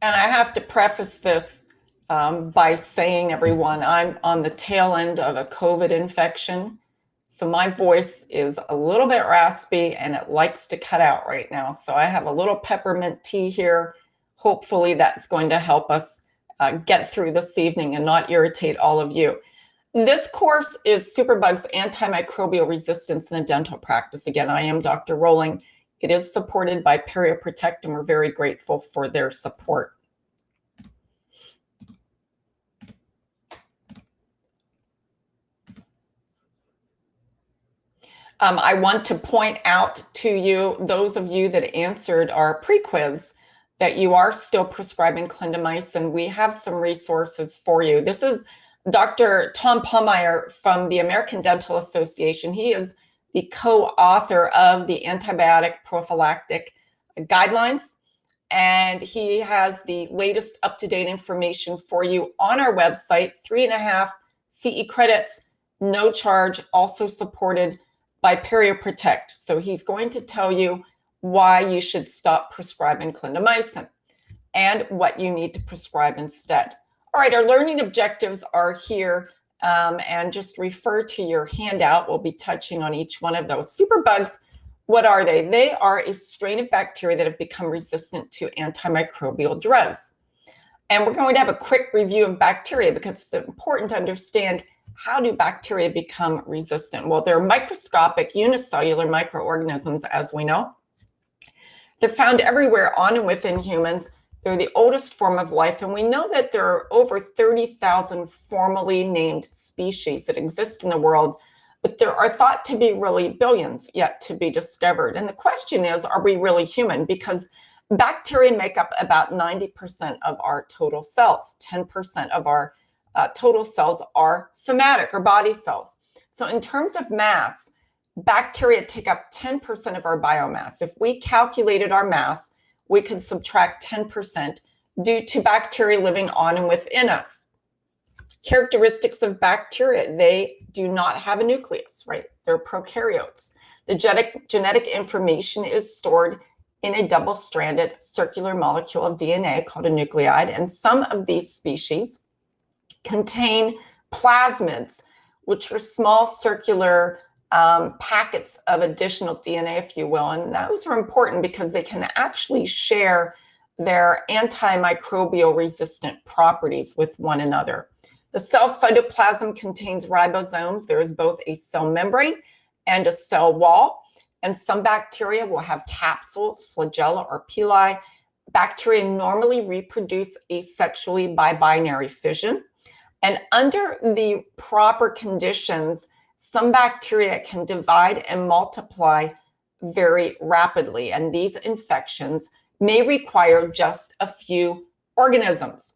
And I have to preface this by saying, everyone, I'm on the tail end of a COVID infection. So my voice is a little bit raspy and it likes to cut out right now. So I have a little peppermint tea here. Hopefully that's going to help us get through this evening and not irritate all of you. This course is Superbugs Antimicrobial Resistance in the Dental Practice. Again, I am Dr. Rowling. It is supported by PerioProtect, and we're very grateful for their support. I want to point out to you, those of you that answered our pre-quiz, that you are still prescribing clindamycin. We have some resources for you. This is Dr. Tom Palmeyer from the American Dental Association. He is the co-author of the antibiotic prophylactic guidelines, and he has the latest up-to-date information for you on our website. 3.5 CE credits, no charge, also supported by PerioProtect. So he's going to tell you why you should stop prescribing clindamycin and what you need to prescribe instead. All right, our learning objectives are here, and just refer to your handout. We'll be touching on each one of those. Superbugs, what are they? They are a strain of bacteria that have become resistant to antimicrobial drugs. And we're going to have a quick review of bacteria because it's important to understand, how do bacteria become resistant? Well, they're microscopic unicellular microorganisms, as we know. They're found everywhere on and within humans. They're the oldest form of life, and we know that there are over 30,000 formally named species that exist in the world, but there are thought to be really billions yet to be discovered. And the question is, are we really human? Because bacteria make up about 90% of our total cells. 10% of our total cells are somatic or body cells. So in terms of mass, bacteria take up 10% of our biomass. If we calculated our mass, we could subtract 10% due to bacteria living on and within us. Characteristics of bacteria: they do not have a nucleus, right? They're prokaryotes. The genetic information is stored in a double-stranded circular molecule of DNA called a nucleide, and some of these species contain plasmids, which are small circular packets of additional DNA, if you will. And those are important because they can actually share their antimicrobial resistant properties with one another. The cell cytoplasm contains ribosomes. There is both a cell membrane and a cell wall. And some bacteria will have capsules, flagella, or pili. Bacteria normally reproduce asexually by binary fission. And under the proper conditions, some bacteria can divide and multiply very rapidly, and these infections may require just a few organisms.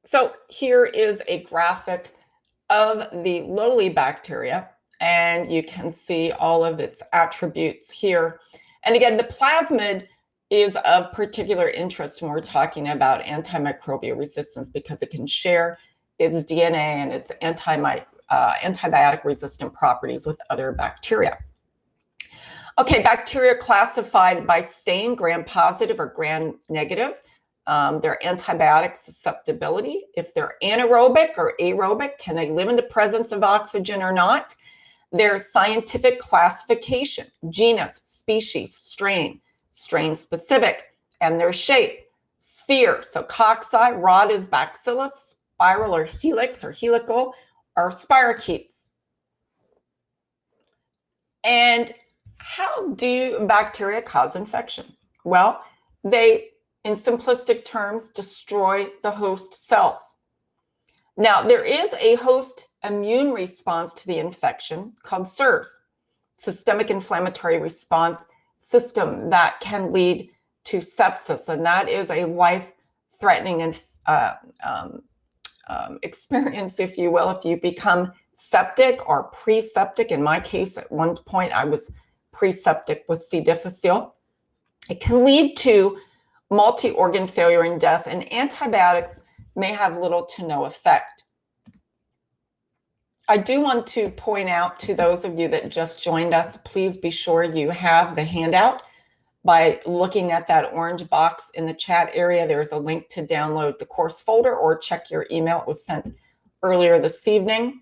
So here is a graphic of the lowly bacteria, and you can see all of its attributes here. And again, the plasmid is of particular interest when we're talking about antimicrobial resistance because it can share its DNA and its antibiotic resistant properties with other bacteria. Okay, bacteria classified by stain, gram-positive or gram-negative. Their antibiotic susceptibility, if they're anaerobic or aerobic, can they live in the presence of oxygen or not? Their scientific classification: genus, species, strain, strain-specific, and their shape: sphere, so cocci; rod is bacillus; spiral or helix or helical are spirochetes. And how do bacteria cause infection? Well, they, in simplistic terms, destroy the host cells. Now, there is a host immune response to the infection called SIRS, systemic inflammatory response system, that can lead to sepsis, and that is a life-threatening experience, if you will, if you become septic or pre-septic. In my case, at one point, I was pre-septic with C. difficile. It can lead to multi-organ failure and death, and antibiotics may have little to no effect. I do want to point out to those of you that just joined us, please be sure you have the handout by looking at that orange box in the chat area. There's a link to download the course folder or check your email. It was sent earlier this evening.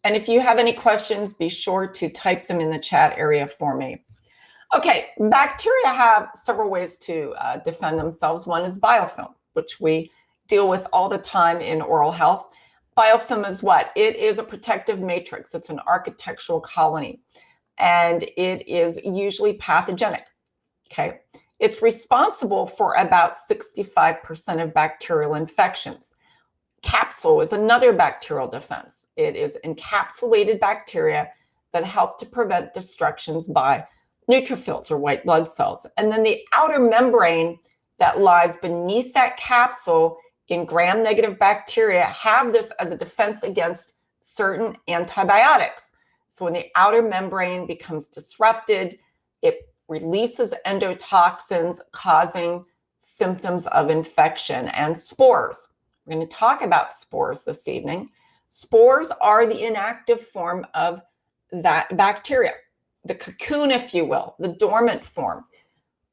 And if you have any questions, be sure to type them in the chat area for me. Okay, bacteria have several ways to defend themselves. One is biofilm, which we deal with all the time in oral health. Biofilm is what? It is a protective matrix. It's an architectural colony, and it is usually pathogenic. Okay, it's responsible for about 65% of bacterial infections. Capsule is another bacterial defense. It is encapsulated bacteria that help to prevent destructions by neutrophils or white blood cells. And then the outer membrane that lies beneath that capsule in gram-negative bacteria have this as a defense against certain antibiotics. So when the outer membrane becomes disrupted, it releases endotoxins, causing symptoms of infection and spores. We're going to talk about spores this evening. Spores are the inactive form of that bacteria, the cocoon, if you will, the dormant form.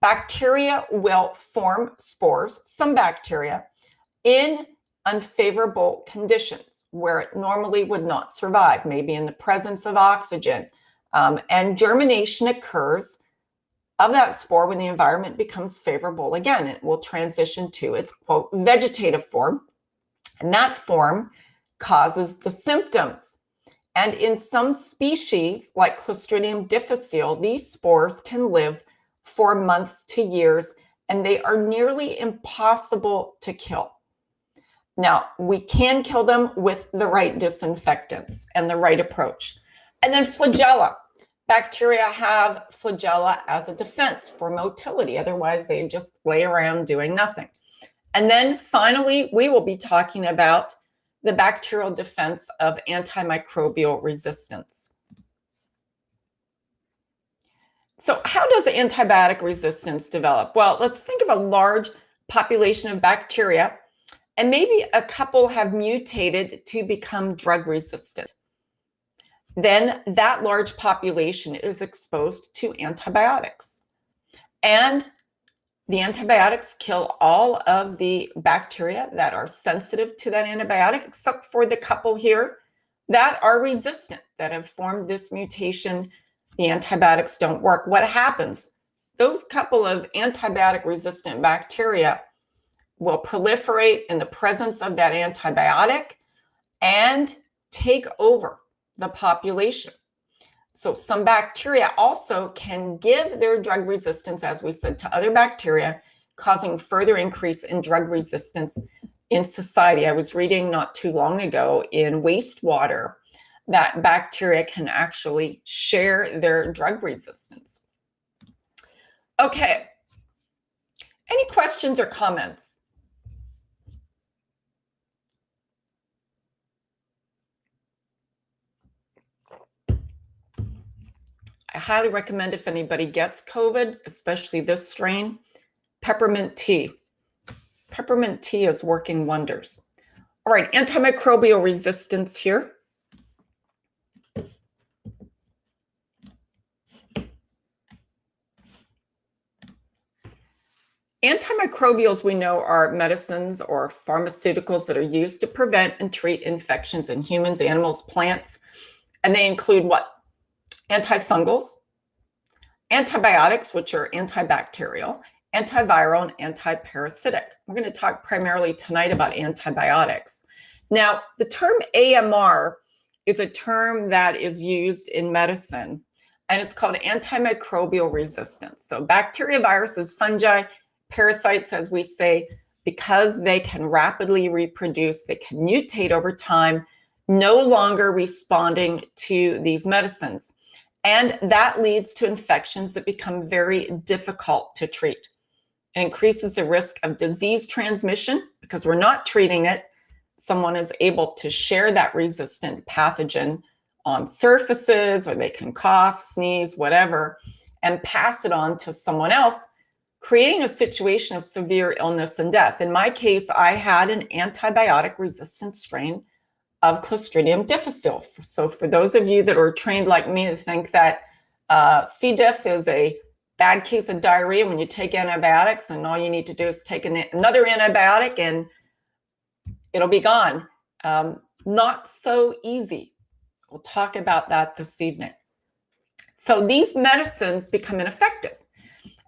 Bacteria will form spores, some bacteria, in unfavorable conditions where it normally would not survive, maybe in the presence of oxygen. And germination occurs of that spore when the environment becomes favorable again. It will transition to its, quote, vegetative form. And that form causes the symptoms. And in some species, like Clostridium difficile, these spores can live for months to years, and they are nearly impossible to kill. Now, we can kill them with the right disinfectants and the right approach. And then flagella. Bacteria have flagella as a defense for motility. Otherwise, they just lay around doing nothing. And then finally, we will be talking about the bacterial defense of antimicrobial resistance. So how does antibiotic resistance develop? Well, let's think of a large population of bacteria, and maybe a couple have mutated to become drug resistant. Then that large population is exposed to antibiotics. And the antibiotics kill all of the bacteria that are sensitive to that antibiotic, except for the couple here that are resistant, that have formed this mutation. The antibiotics don't work. What happens? Those couple of antibiotic resistant bacteria will proliferate in the presence of that antibiotic and take over the population. So some bacteria also can give their drug resistance, as we said, to other bacteria, causing further increase in drug resistance in society. I was reading not too long ago in wastewater that bacteria can actually share their drug resistance. Okay. Any questions or comments? I highly recommend, if anybody gets COVID, especially this strain, peppermint tea. Peppermint tea is working wonders. All right, antimicrobial resistance here. Antimicrobials, we know, are medicines or pharmaceuticals that are used to prevent and treat infections in humans, animals, plants. And they include what? Antifungals, antibiotics, which are antibacterial, antiviral, and antiparasitic. We're going to talk primarily tonight about antibiotics. Now, the term AMR is a term that is used in medicine, and it's called antimicrobial resistance. So bacteria, viruses, fungi, parasites, as we say, because they can rapidly reproduce, they can mutate over time, no longer responding to these medicines. And that leads to infections that become very difficult to treat. It increases the risk of disease transmission because we're not treating it. Someone is able to share that resistant pathogen on surfaces, or they can cough, sneeze, whatever, and pass it on to someone else, creating a situation of severe illness and death. In my case, I had an antibiotic-resistant strain of Clostridium difficile. So for those of you that are trained like me to think that C. diff is a bad case of diarrhea when you take antibiotics, and all you need to do is take another antibiotic and it'll be gone. Not so easy. We'll talk about that this evening. So these medicines become ineffective,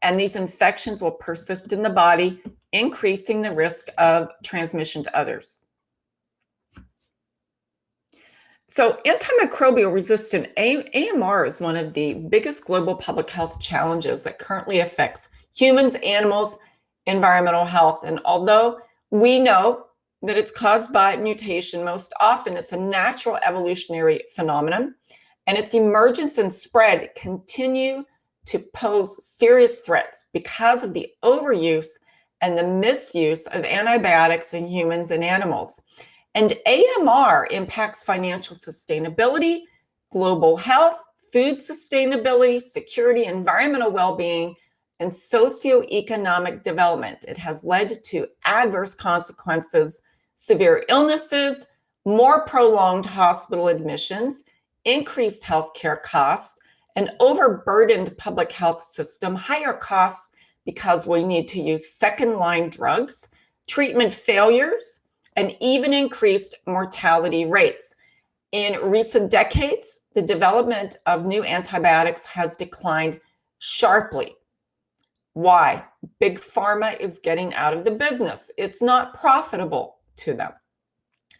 and these infections will persist in the body, increasing the risk of transmission to others. So antimicrobial resistant AMR is one of the biggest global public health challenges that currently affects humans, animals, environmental health. And although we know that it's caused by mutation, most often it's a natural evolutionary phenomenon, and its emergence and spread continue to pose serious threats because of the overuse and the misuse of antibiotics in humans and animals. And AMR impacts financial sustainability, global health, food sustainability, security, environmental well-being, and socioeconomic development. It has led to adverse consequences, severe illnesses, more prolonged hospital admissions, increased healthcare costs, an overburdened public health system, higher costs because we need to use second-line drugs, treatment failures, and even increased mortality rates. In recent decades, the development of new antibiotics has declined sharply. Why? Big pharma is getting out of the business. It's not profitable to them.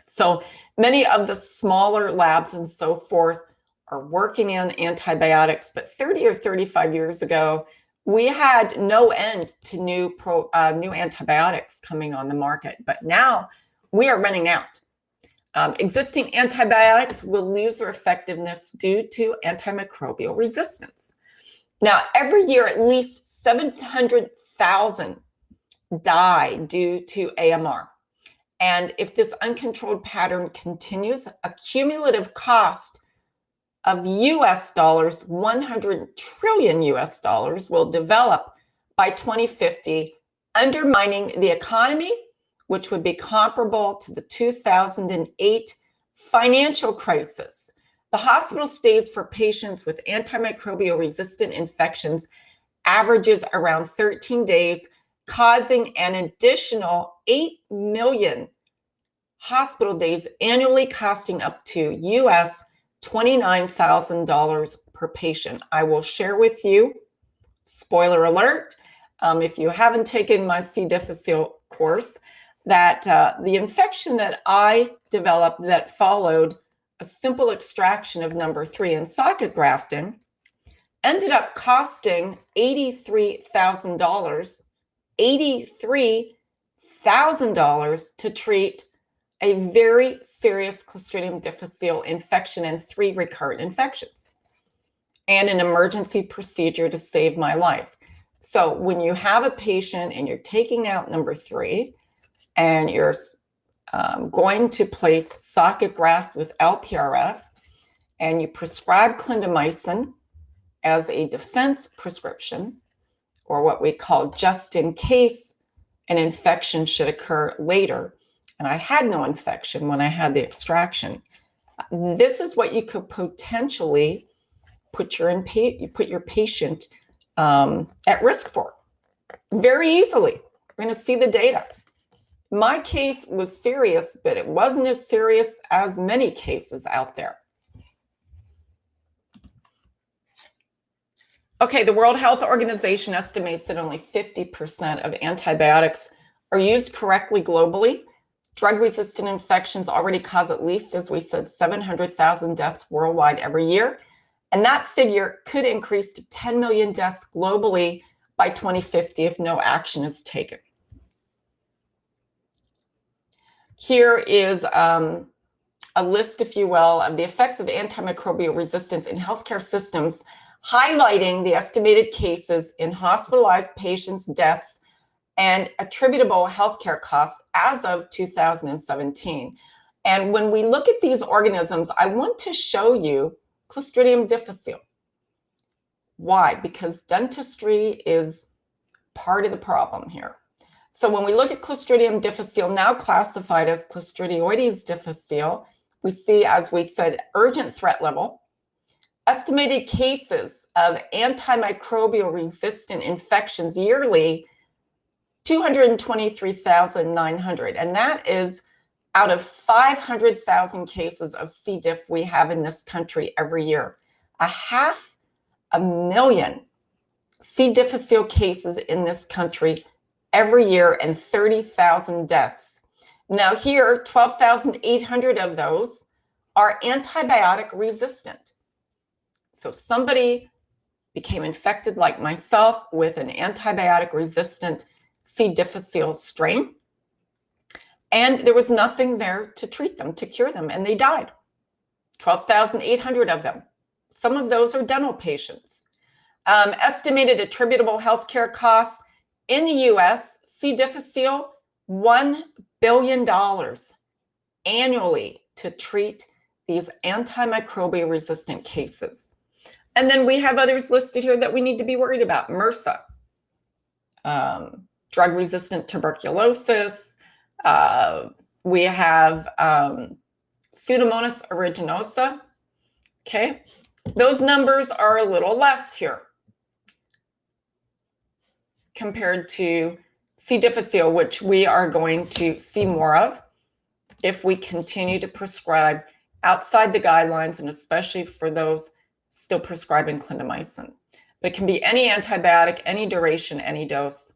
So many of the smaller labs and so forth are working on antibiotics, but 30 or 35 years ago, we had no end to new antibiotics coming on the market, but now we are running out. Existing antibiotics will lose their effectiveness due to antimicrobial resistance. Now, every year, at least 700,000 die due to AMR. And if this uncontrolled pattern continues, a cumulative cost of US dollars, 100 trillion US dollars will develop by 2050, undermining the economy, which would be comparable to the 2008 financial crisis. The hospital stays for patients with antimicrobial resistant infections averages around 13 days, causing an additional 8 million hospital days annually, costing up to US $29,000 per patient. I will share with you, spoiler alert, if you haven't taken my C. difficile course, that the infection that I developed that followed a simple extraction of number 3 in socket grafting ended up costing $83,000 to treat a very serious Clostridium difficile infection and 3 recurrent infections, and an emergency procedure to save my life. So when you have a patient and you're taking out number 3 and you're going to place socket graft with LPRF, and you prescribe clindamycin as a defense prescription, or what we call just in case an infection should occur later, and I had no infection when I had the extraction, this is what you could potentially put your patient at risk for very easily. We're going to see the data. My case was serious, but it wasn't as serious as many cases out there. Okay, the World Health Organization estimates that only 50% of antibiotics are used correctly globally. Drug-resistant infections already cause at least, as we said, 700,000 deaths worldwide every year. And that figure could increase to 10 million deaths globally by 2050 if no action is taken. Here is a list, if you will, of the effects of antimicrobial resistance in healthcare systems, highlighting the estimated cases in hospitalized patients' deaths and attributable healthcare costs as of 2017. And when we look at these organisms, I want to show you Clostridium difficile. Why? Because dentistry is part of the problem here. So when we look at Clostridium difficile, now classified as Clostridioides difficile, we see, as we said, urgent threat level, estimated cases of antimicrobial resistant infections yearly, 223,900. And that is out of 500,000 cases of C. diff we have in this country every year. 500,000 C. difficile cases in this country every year and 30,000 deaths. Now here, 12,800 of those are antibiotic resistant. So somebody became infected like myself with an antibiotic resistant C. difficile strain, and there was nothing there to treat them, to cure them, and they died. 12,800 of them. Some of those are dental patients. Estimated attributable healthcare costs in the US, C. difficile, $1 billion annually to treat these antimicrobial resistant cases. And then we have others listed here that we need to be worried about. MRSA, drug-resistant tuberculosis. We have Pseudomonas aeruginosa. Okay, those numbers are a little less here compared to C. difficile, which we are going to see more of if we continue to prescribe outside the guidelines, and especially for those still prescribing clindamycin. But it can be any antibiotic, any duration, any dose,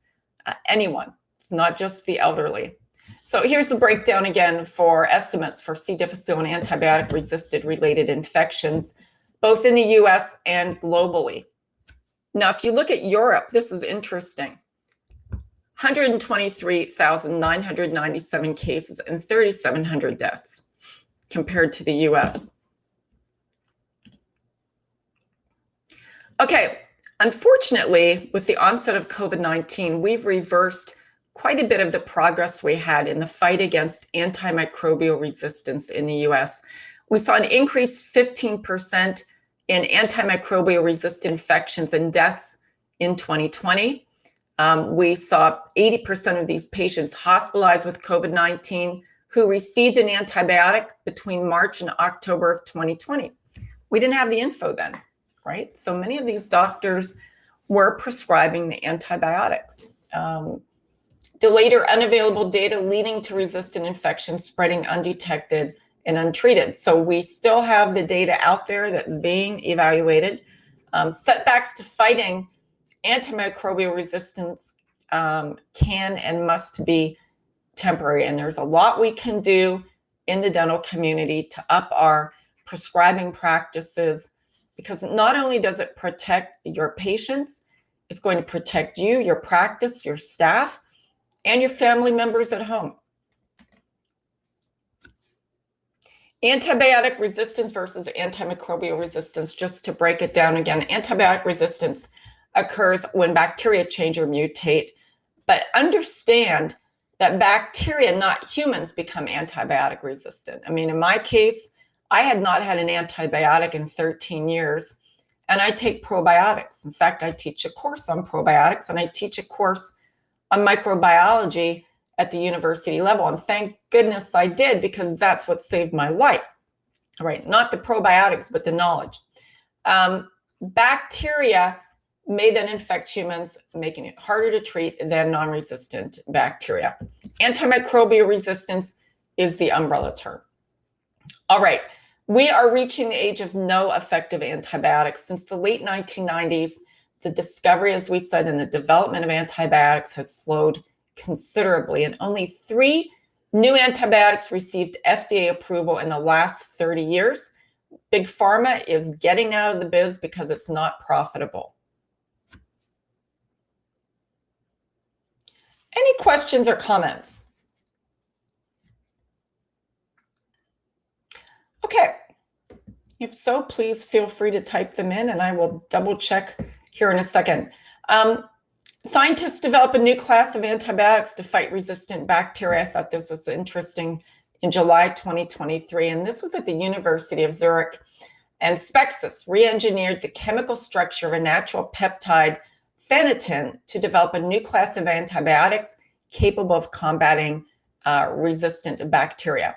anyone. It's not just the elderly. So here's the breakdown again for estimates for C. difficile and antibiotic-resistant related infections, both in the US and globally. Now, if you look at Europe, this is interesting. 123,997 cases and 3,700 deaths compared to the US. Okay, unfortunately, with the onset of COVID-19, we've reversed quite a bit of the progress we had in the fight against antimicrobial resistance in the US. We saw an increase 15% in antimicrobial resistant infections and deaths in 2020. We saw 80% of these patients hospitalized with COVID-19 who received an antibiotic between March and October of 2020. We didn't have the info then, right? So many of these doctors were prescribing the antibiotics. Delayed or unavailable data leading to resistant infections spreading undetected and untreated. So we still have the data out there that's being evaluated. Setbacks to fighting antimicrobial resistance can and must be temporary. And there's a lot we can do in the dental community to up our prescribing practices, because not only does it protect your patients, it's going to protect you, your practice, your staff, and your family members at home. Antibiotic resistance versus antimicrobial resistance, just to break it down again, antibiotic resistance occurs when bacteria change or mutate, but understand that bacteria, not humans, become antibiotic resistant. I mean, in my case, I had not had an antibiotic in 13 years, and I take probiotics. In fact, I teach a course on probiotics, and I teach a course on microbiology at the university level. And thank goodness I did, because that's what saved my life. All right, not the probiotics, but the knowledge. Bacteria may then infect humans, making it harder to treat than non-resistant bacteria. Antimicrobial resistance is the umbrella term. All right, we are reaching the age of no effective antibiotics. Since the late 1990s, the discovery, as we said, and the development of antibiotics has slowed considerably, and only 3 new antibiotics received FDA approval in the last 30 years. Big Pharma is getting out of the biz because it's not profitable. Any questions or comments? Okay, if so, please feel free to type them in and I will double check here in a second. Scientists develop a new class of antibiotics to fight resistant bacteria. I thought this was interesting in July 2023, and this was at the University of Zurich. And Spexis re-engineered the chemical structure of a natural peptide, phenetin, to develop a new class of antibiotics capable of combating resistant bacteria.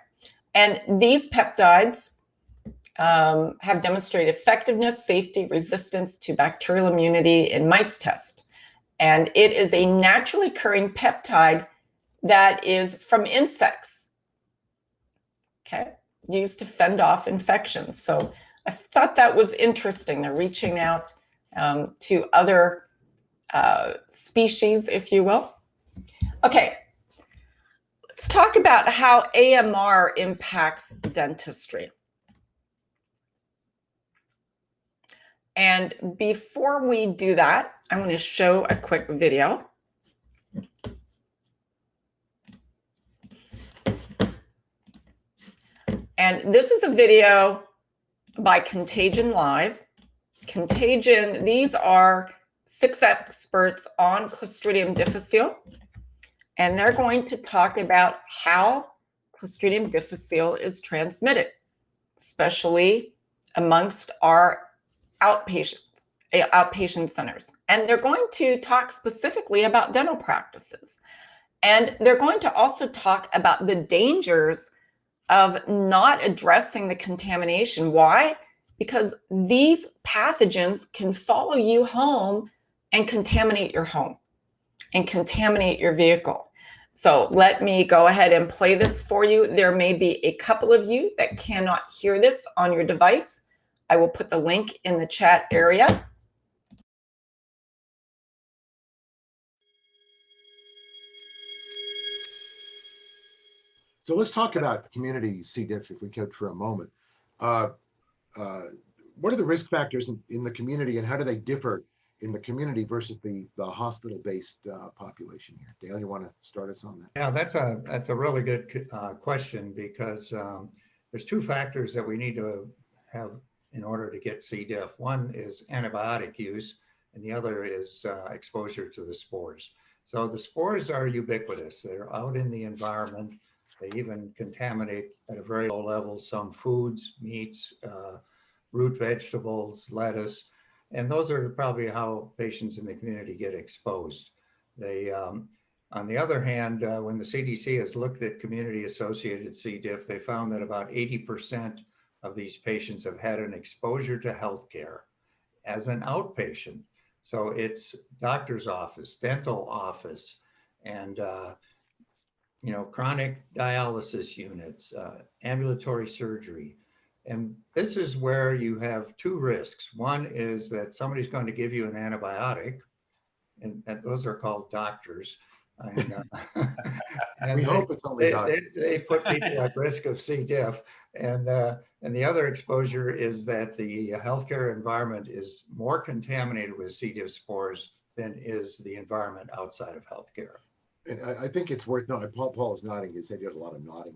And these peptides have demonstrated effectiveness, safety, resistance to bacterial immunity in mice tests. And it is a naturally occurring peptide that is from insects, okay, used to fend off infections. So I thought that was interesting. They're reaching out to other species, if you will. Okay, let's talk about how AMR impacts dentistry. And before we do that, I'm going to show a quick video. And this is a video by Contagion Live. Contagion, these are 6 experts on Clostridium difficile, and they're going to talk about how Clostridium difficile is transmitted, especially amongst our outpatient centers. And they're going to talk specifically about dental practices. And they're going to also talk about the dangers of not addressing the contamination. Why? Because these pathogens can follow you home and contaminate your home and contaminate your vehicle. So let me go ahead and play this for you. There may be a couple of you that cannot hear this on your device. I will put the link in the chat area. So let's talk about community C. diff if we could for a moment. What are the risk factors in the community, and how do they differ in the community versus the hospital-based population here? Dale, you want to start us on that? Yeah, that's a really good question, because there's 2 factors that we need to have in order to get C. diff. One is antibiotic use, and the other is exposure to the spores. So the spores are ubiquitous. They're out in the environment. They even contaminate at a very low level some foods, meats, root vegetables, lettuce, and those are probably how patients in the community get exposed. They, on the other hand, when the CDC has looked at community-associated C. diff, they found that about 80% of these patients have had an exposure to healthcare as an outpatient. So it's doctor's office, dental office, and chronic dialysis units, ambulatory surgery. And this is where you have 2 risks. One is that somebody's going to give you an antibiotic, and those are called doctors. And we hope it's only doctors. They put people at risk of C. diff. And the other exposure is that the healthcare environment is more contaminated with C. diff spores than is the environment outside of healthcare. And I think it's worth noting, Paul is nodding his head. He does a lot of nodding.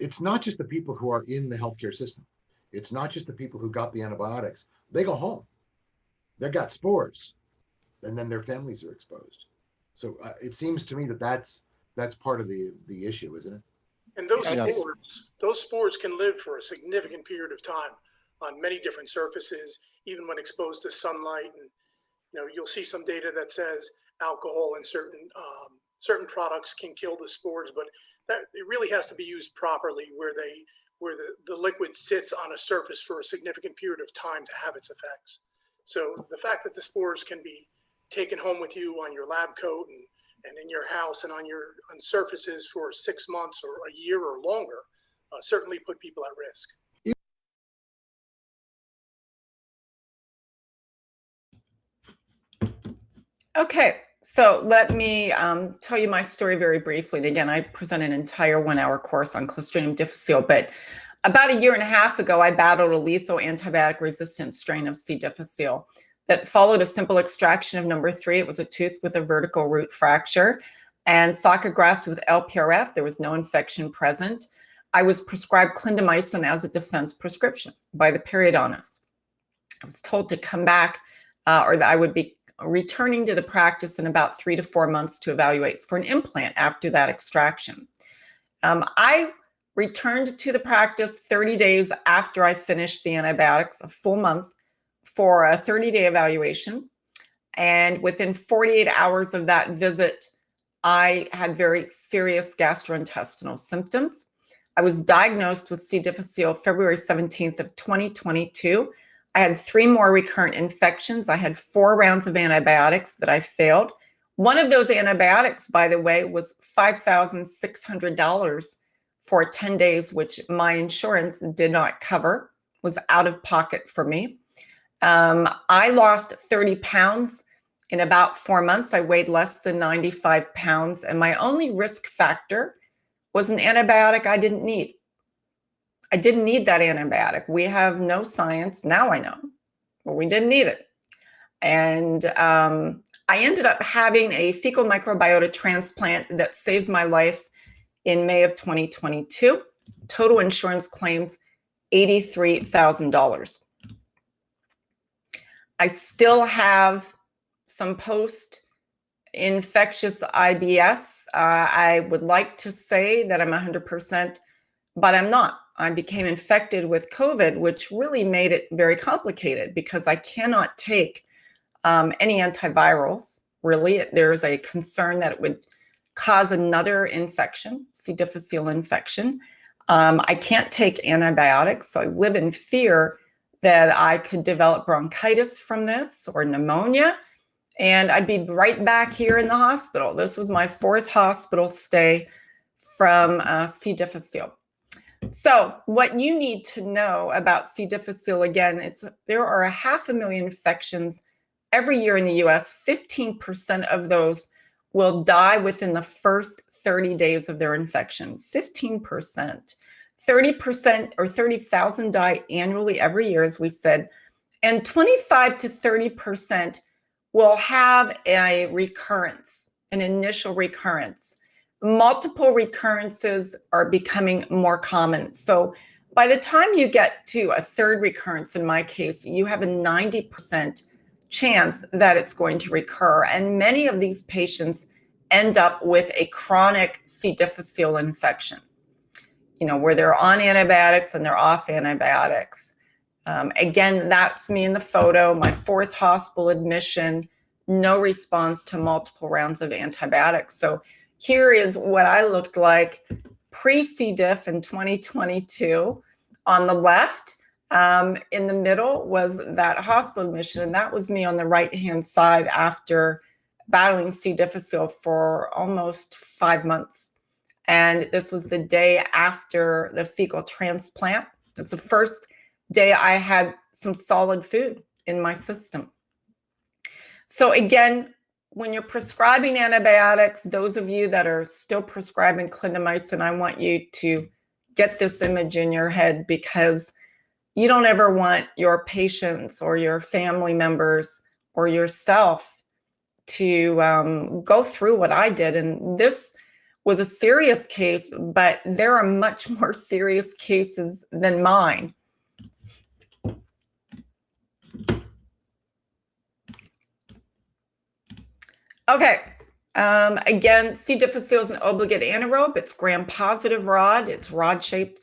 It's not just the people who are in the healthcare system. It's not just the people who got the antibiotics. They go home. They've got spores, and then their families are exposed. So it seems to me that that's part of the issue, isn't it? And those spores can live for a significant period of time on many different surfaces, even when exposed to sunlight. And you'll see some data that says alcohol in certain products can kill the spores, but that it really has to be used properly, where the liquid sits on a surface for a significant period of time to have its effects. So the fact that the spores can be taken home with you on your lab coat and in your house and on surfaces for 6 months or a year or longer certainly put people at risk. Okay, so let me tell you my story very briefly. And again, I present an entire 1-hour course on Clostridium difficile, but about 1.5 years ago, I battled a lethal antibiotic-resistant strain of C. difficile that followed a simple extraction of number 3. It was a tooth with a vertical root fracture and socket graft with LPRF. There was no infection present. I was prescribed clindamycin as a defense prescription by the periodontist. I was told to come back or that I would be returning to the practice in about 3 to 4 months to evaluate for an implant after that extraction. I returned to the practice 30 days after I finished the antibiotics, a full month, for a 30-day evaluation. And within 48 hours of that visit, I had very serious gastrointestinal symptoms. I was diagnosed with C. difficile February 17th of 2022. I had 3 more recurrent infections. I had 4 rounds of antibiotics that I failed. One of those antibiotics, by the way, was $5,600 for 10 days, which my insurance did not cover, was out of pocket for me. I lost 30 pounds in about 4 months. I weighed less than 95 pounds, and my only risk factor was an antibiotic I didn't need. I didn't need that antibiotic. We have no science, now I know, but we didn't need it. And I ended up having a fecal microbiota transplant that saved my life in May of 2022. Total insurance claims, $83,000. I still have some post-infectious IBS. I would like to say that I'm 100%, but I'm not. I became infected with COVID, which really made it very complicated because I cannot take any antivirals, really. There's a concern that it would cause another infection, C. difficile infection. I can't take antibiotics, so I live in fear that I could develop bronchitis from this or pneumonia, and I'd be right back here in the hospital. This was my 4th hospital stay from C. difficile. So what you need to know about C. difficile, again, there are 500,000 infections every year in the US. 15% of those will die within the first 30 days of their infection. 15%. 30% or 30,000 die annually every year, as we said. And 25 to 30% will have a recurrence, an initial recurrence. Multiple recurrences are becoming more common. So by the time you get to a 3rd recurrence, in my case, you have a 90% chance that it's going to recur. And many of these patients end up with a chronic C. difficile infection, where they're on antibiotics and they're off antibiotics. Again, that's me in the photo, my 4th hospital admission, no response to multiple rounds of antibiotics. So here is what I looked like pre-C. diff in 2022. On the left, in the middle was that hospital admission, and that was me on the right-hand side after battling C. difficile for almost 5 months. And this was the day after the fecal transplant. It was the first day I had some solid food in my system. So again, when you're prescribing antibiotics, those of you that are still prescribing clindamycin, I want you to get this image in your head, because you don't ever want your patients or your family members or yourself to go through what I did. And this was a serious case, but there are much more serious cases than mine. Okay, again, C. difficile is an obligate anaerobe. It's gram-positive rod. It's rod-shaped.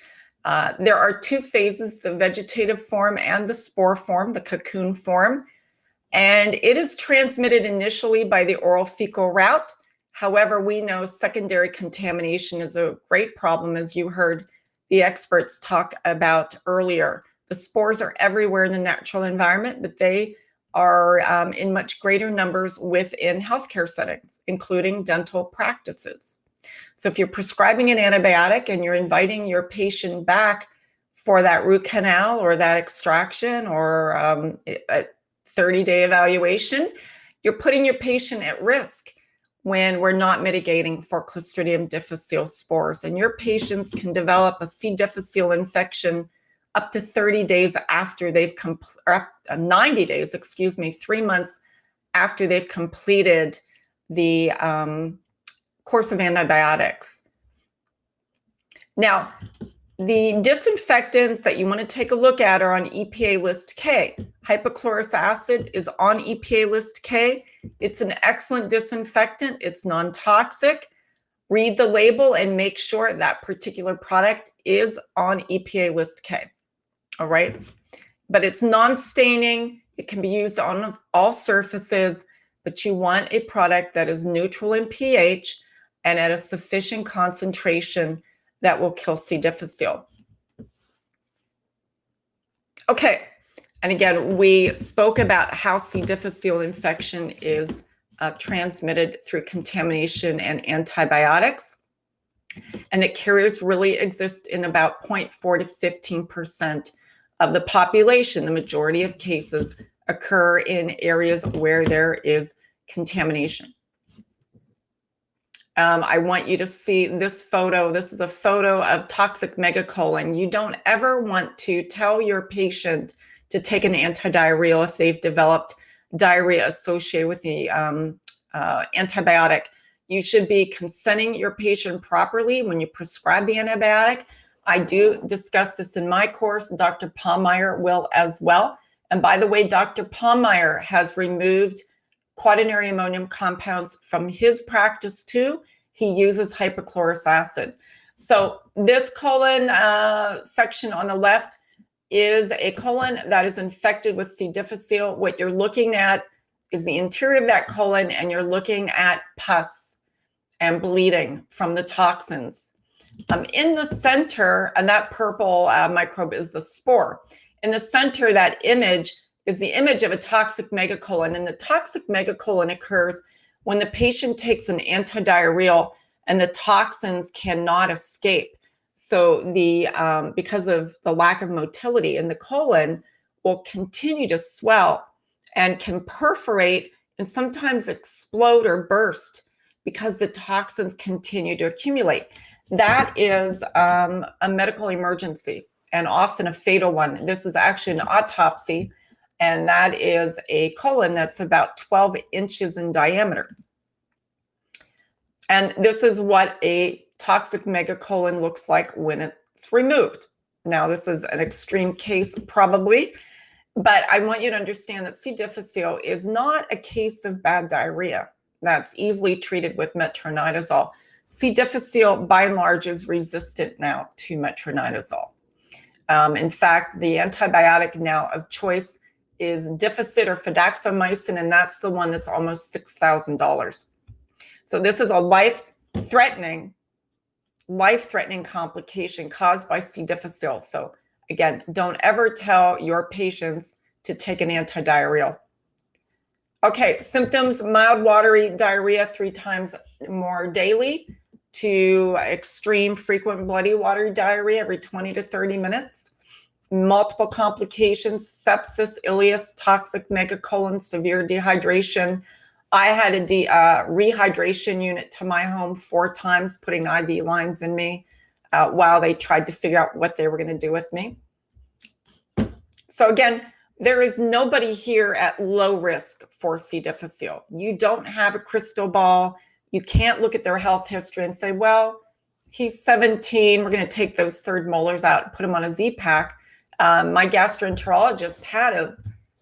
There are 2 phases, the vegetative form and the spore form, the cocoon form. And it is transmitted initially by the oral fecal route. However, we know secondary contamination is a great problem, as you heard the experts talk about earlier. The spores are everywhere in the natural environment, but they are in much greater numbers within healthcare settings, including dental practices. So if you're prescribing an antibiotic and you're inviting your patient back for that root canal or that extraction or a 30-day evaluation, you're putting your patient at risk when we're not mitigating for Clostridium difficile spores. And your patients can develop a C. difficile infection up to 30 days after they've 90 days, 3 months after they've completed the course of antibiotics. Now, the disinfectants that you want to take a look at are on EPA List K. Hypochlorous acid is on EPA List K. It's an excellent disinfectant. It's non-toxic. Read the label and make sure that particular product is on EPA List K. All right, but it's non-staining. It can be used on all surfaces, but you want a product that is neutral in pH and at a sufficient concentration that will kill C. difficile. Okay, and again, we spoke about how C. difficile infection is transmitted through contamination and antibiotics, and that carriers really exist in about 0.4 to 15% of the population. The majority of cases occur in areas where there is contamination. I want you to see this photo. This is a photo of toxic megacolon. You don't ever want to tell your patient to take an antidiarrheal if they've developed diarrhea associated with the antibiotic. You should be consenting your patient properly when you prescribe the antibiotic. I do discuss this in my course. Dr. Palmeyer will as well. And by the way, Dr. Palmeyer has removed quaternary ammonium compounds from his practice too. He uses hypochlorous acid. So this colon section on the left is a colon that is infected with C. difficile. What you're looking at is the interior of that colon, and you're looking at pus and bleeding from the toxins. In the center, and that purple microbe is the spore. In the center, that image is the image of a toxic megacolon. And the toxic megacolon occurs when the patient takes an antidiarrheal and the toxins cannot escape. So because of the lack of motility in the colon, will continue to swell and can perforate and sometimes explode or burst because the toxins continue to accumulate. That is a medical emergency, and often a fatal one. This is actually an autopsy, and that is a colon that's about 12 inches in diameter. And this is what a toxic megacolon looks like when it's removed. Now, this is an extreme case probably, but I want you to understand that C. difficile is not a case of bad diarrhea that's easily treated with metronidazole. C. difficile, by and large, is resistant now to metronidazole. In fact, the antibiotic now of choice is Dificid or fidaxomicin, and that's the one that's almost $6,000. So this is a life-threatening complication caused by C. difficile. So again, don't ever tell your patients to take an antidiarrheal. Okay, symptoms: mild watery diarrhea 3 times more daily to extreme frequent bloody watery diarrhea every 20 to 30 minutes. Multiple complications: sepsis, ileus, toxic megacolon, severe dehydration. I had a rehydration unit to my home 4 times, putting IV lines in me while they tried to figure out what they were going to do with me. So again, there is nobody here at low risk for C. difficile. You don't have a crystal ball. You can't look at their health history and say, well, he's 17. We're going to take those third molars out and put him on a Z-Pak. My gastroenterologist had a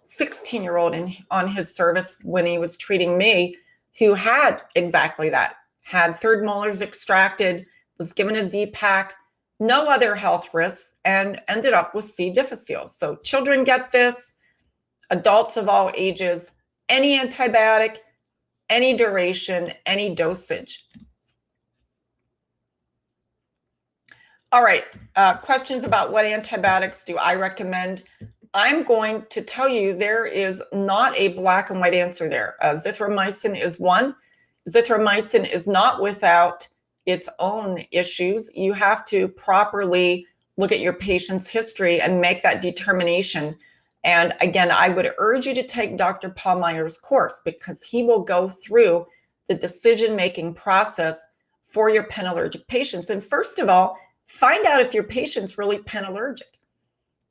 16-year-old on his service when he was treating me who had exactly that, had third molars extracted, was given a Z-Pak, no other health risks, and ended up with C. difficile. So children get this, adults of all ages, any antibiotic, any duration, any dosage. All right, questions about what antibiotics do I recommend? I'm going to tell you there is not a black and white answer there. Azithromycin is one. Azithromycin is not without its own issues. You have to properly look at your patient's history and make that determination. And again, I would urge you to take Dr. Palmeyer's course, because he will go through the decision-making process for your penallergic patients. And first of all, find out if your patient's really penallergic.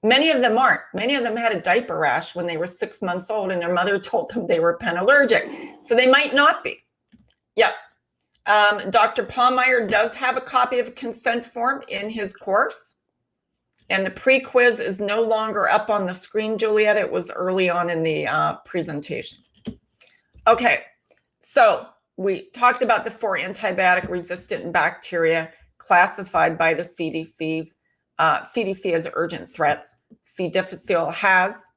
Many of them aren't. Many of them had a diaper rash when they were 6 months old and their mother told them they were penallergic. So they might not be. Yep. Dr. Palmeyer does have a copy of a consent form in his course. And the pre-quiz is no longer up on the screen, Juliet. It was early on in the presentation. Okay, so we talked about the 4 antibiotic-resistant bacteria classified by the CDC as urgent threats. C. difficile has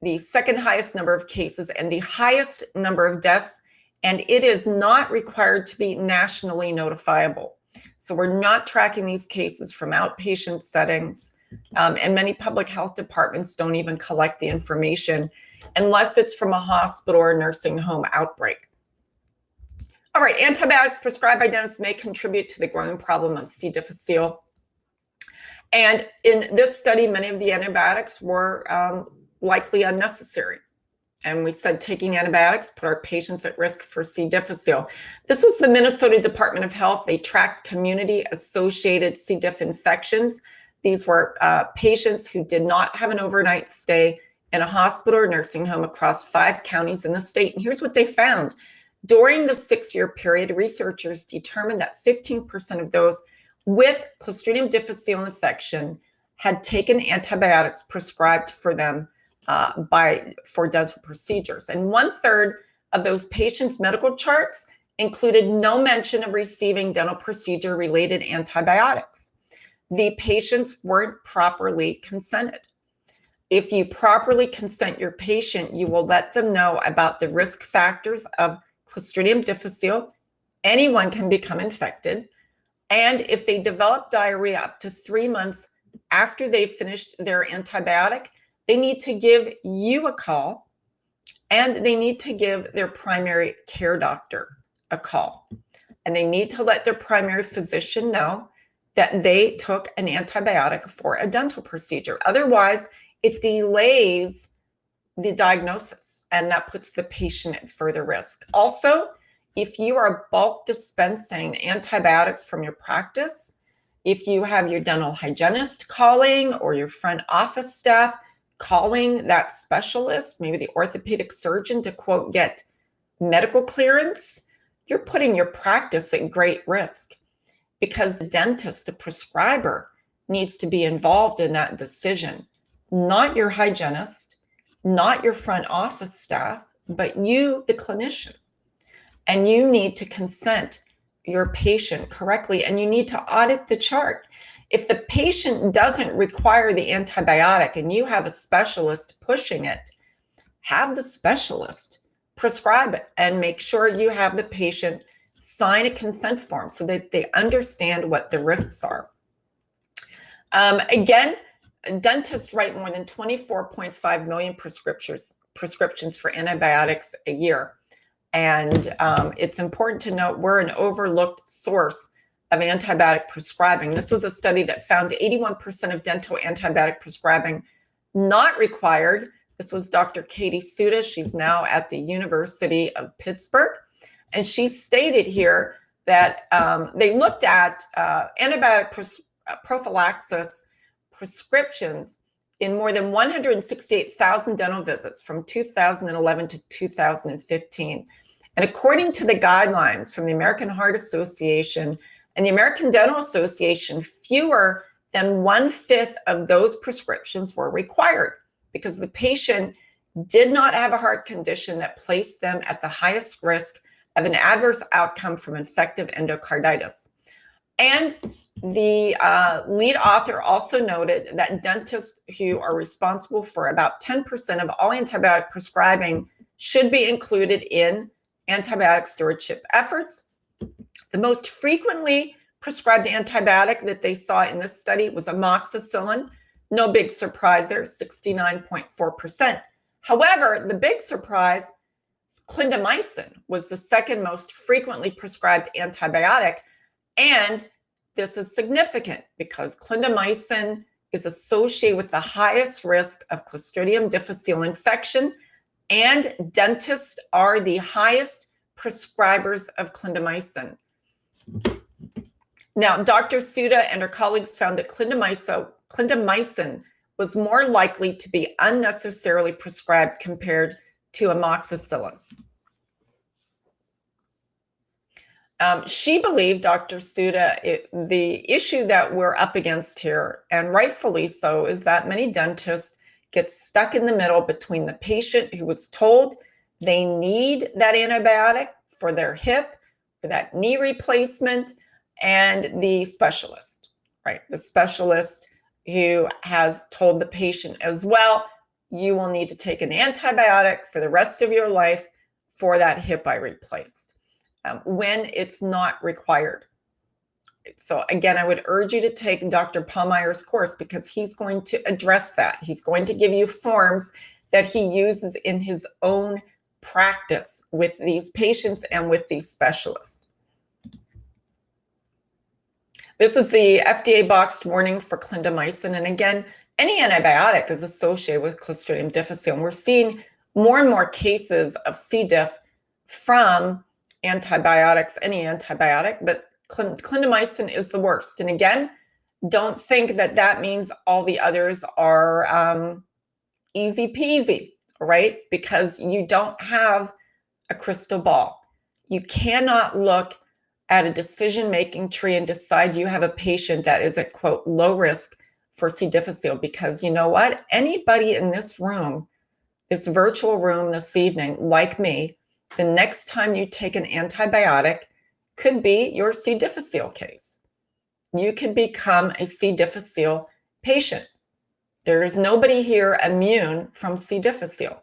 the second highest number of cases and the highest number of deaths, and it is not required to be nationally notifiable. So we're not tracking these cases from outpatient settings. And many public health departments don't even collect the information unless it's from a hospital or nursing home outbreak. All right, antibiotics prescribed by dentists may contribute to the growing problem of C. difficile. And in this study, many of the antibiotics were likely unnecessary. And we said taking antibiotics put our patients at risk for C. difficile. This was the Minnesota Department of Health. They tracked community-associated C. diff infections. These were patients who did not have an overnight stay in a hospital or nursing home across 5 counties in the state. And here's what they found. During the 6-year period, researchers determined that 15% of those with Clostridium difficile infection had taken antibiotics prescribed for them for dental procedures. And 1/3 of those patients' medical charts included no mention of receiving dental procedure-related antibiotics. The patients weren't properly consented. If you properly consent your patient, you will let them know about the risk factors of Clostridium difficile. Anyone can become infected. And if they develop diarrhea up to 3 months after they've finished their antibiotic, they need to give you a call, and they need to give their primary care doctor a call. And they need to let their primary physician know that they took an antibiotic for a dental procedure. Otherwise, it delays the diagnosis, and that puts the patient at further risk. Also, if you are bulk dispensing antibiotics from your practice, if you have your dental hygienist calling or your front office staff calling that specialist, maybe the orthopedic surgeon, to quote, get medical clearance, you're putting your practice at great risk, because the dentist, the prescriber, needs to be involved in that decision, not your hygienist, not your front office staff, but you, the clinician. And you need to consent your patient correctly, and you need to audit the chart. If the patient doesn't require the antibiotic and you have a specialist pushing it, have the specialist prescribe it and make sure you have the patient sign a consent form so that they understand what the risks are. Again, dentists write more than 24.5 million prescriptions for antibiotics a year. And it's important to note we're an overlooked source of antibiotic prescribing. This was a study that found 81% of dental antibiotic prescribing not required. This was Dr. Katie Suda. She's now at the University of Pittsburgh. And she stated here that they looked at antibiotic prophylaxis prescriptions in more than 168,000 dental visits from 2011 to 2015. And according to the guidelines from the American Heart Association and the American Dental Association, fewer than 1/5 of those prescriptions were required because the patient did not have a heart condition that placed them at the highest risk of an adverse outcome from infective endocarditis. And the lead author also noted that dentists who are responsible for about 10% of all antibiotic prescribing should be included in antibiotic stewardship efforts. The most frequently prescribed antibiotic that they saw in this study was amoxicillin. No big surprise there, 69.4%. However, the big surprise, clindamycin was the second most frequently prescribed antibiotic. And this is significant because clindamycin is associated with the highest risk of Clostridium difficile infection, and dentists are the highest prescribers of clindamycin. Now, Dr. Suda and her colleagues found that clindamycin was more likely to be unnecessarily prescribed compared to amoxicillin. She believed, Dr. Suda, the issue that we're up against here, and rightfully so, is that many dentists get stuck in the middle between the patient who was told they need that antibiotic for their hip, for that knee replacement, and the specialist, right? The specialist who has told the patient as well, you will need to take an antibiotic for the rest of your life for that hip I replaced, when it's not required. So again, I would urge you to take Dr. Palmeyer's course because he's going to address that. He's going to give you forms that he uses in his own practice with these patients and with these specialists. This is the FDA boxed warning for clindamycin. And again, any antibiotic is associated with Clostridium difficile. And we're seeing more and more cases of C. diff from antibiotics, any antibiotic, but clindamycin is the worst. And again, don't think that that means all the others are easy peasy, right? Because you don't have a crystal ball. You cannot look at a decision-making tree and decide you have a patient that is at, quote, low risk for C. difficile, because you know what? Anybody in this room, this virtual room this evening, like me, the next time you take an antibiotic could be your C. difficile case. You could become a C. difficile patient. There is nobody here immune from C. difficile.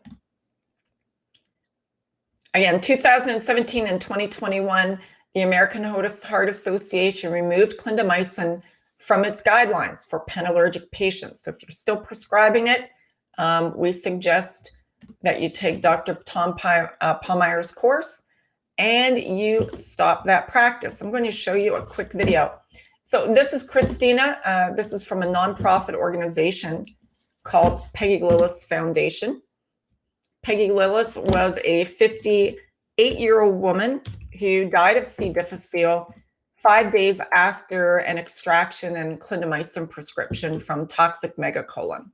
Again, 2017 and 2021, the American Heart Association removed clindamycin from its guidelines for penallergic patients. So if you're still prescribing it, we suggest that you take Dr. Tom Palmeyer's course and you stop that practice. I'm going to show you a quick video. So this is Christina. This is from a nonprofit organization called Peggy Lillis Foundation. Peggy Lillis was a 58-year-old woman who died of C. difficile 5 days after an extraction and clindamycin prescription from toxic megacolon.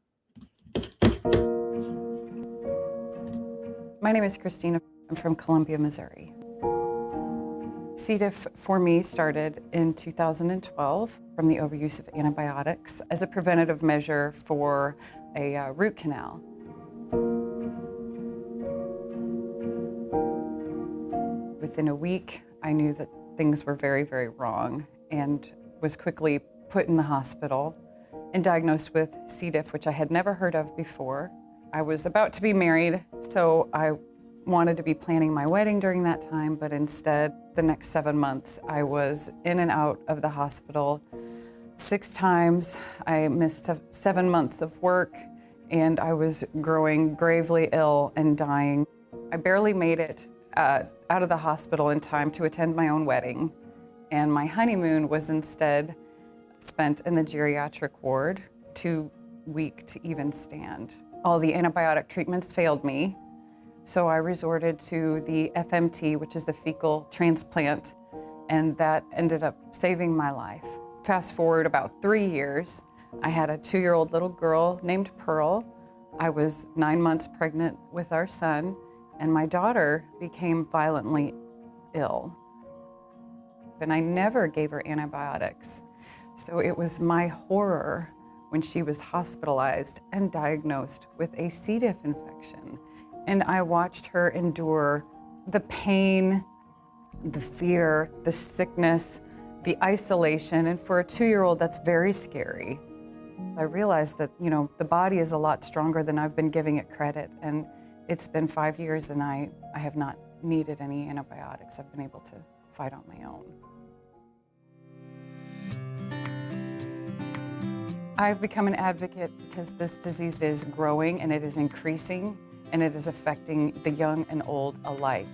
My name is Christina. I'm from Columbia, Missouri. C. diff for me started in 2012 from the overuse of antibiotics as a preventative measure for a root canal. Within a week, I knew that things were very, very wrong and was quickly put in the hospital and diagnosed with C. diff, which I had never heard of before. I was about to be married, so I wanted to be planning my wedding during that time, but instead, the next 7 months, I was in and out of the hospital 6 times. I missed 7 months of work, and I was growing gravely ill and dying. I barely made it out of the hospital in time to attend my own wedding, and my honeymoon was instead spent in the geriatric ward, too weak to even stand. All the antibiotic treatments failed me, so I resorted to the FMT, which is the fecal transplant, and that ended up saving my life. Fast forward about 3 years, I had a 2-year-old little girl named Pearl. I was 9 months pregnant with our son, and my daughter became violently ill. And I never gave her antibiotics. So it was my horror when she was hospitalized and diagnosed with a C. diff infection. And I watched her endure the pain, the fear, the sickness, the isolation, and for a 2-year-old, that's very scary. I realized that, you know, the body is a lot stronger than I've been giving it credit, and it's been 5 years and I have not needed any antibiotics. I've been able to fight on my own. I've become an advocate because this disease is growing and it is increasing and it is affecting the young and old alike.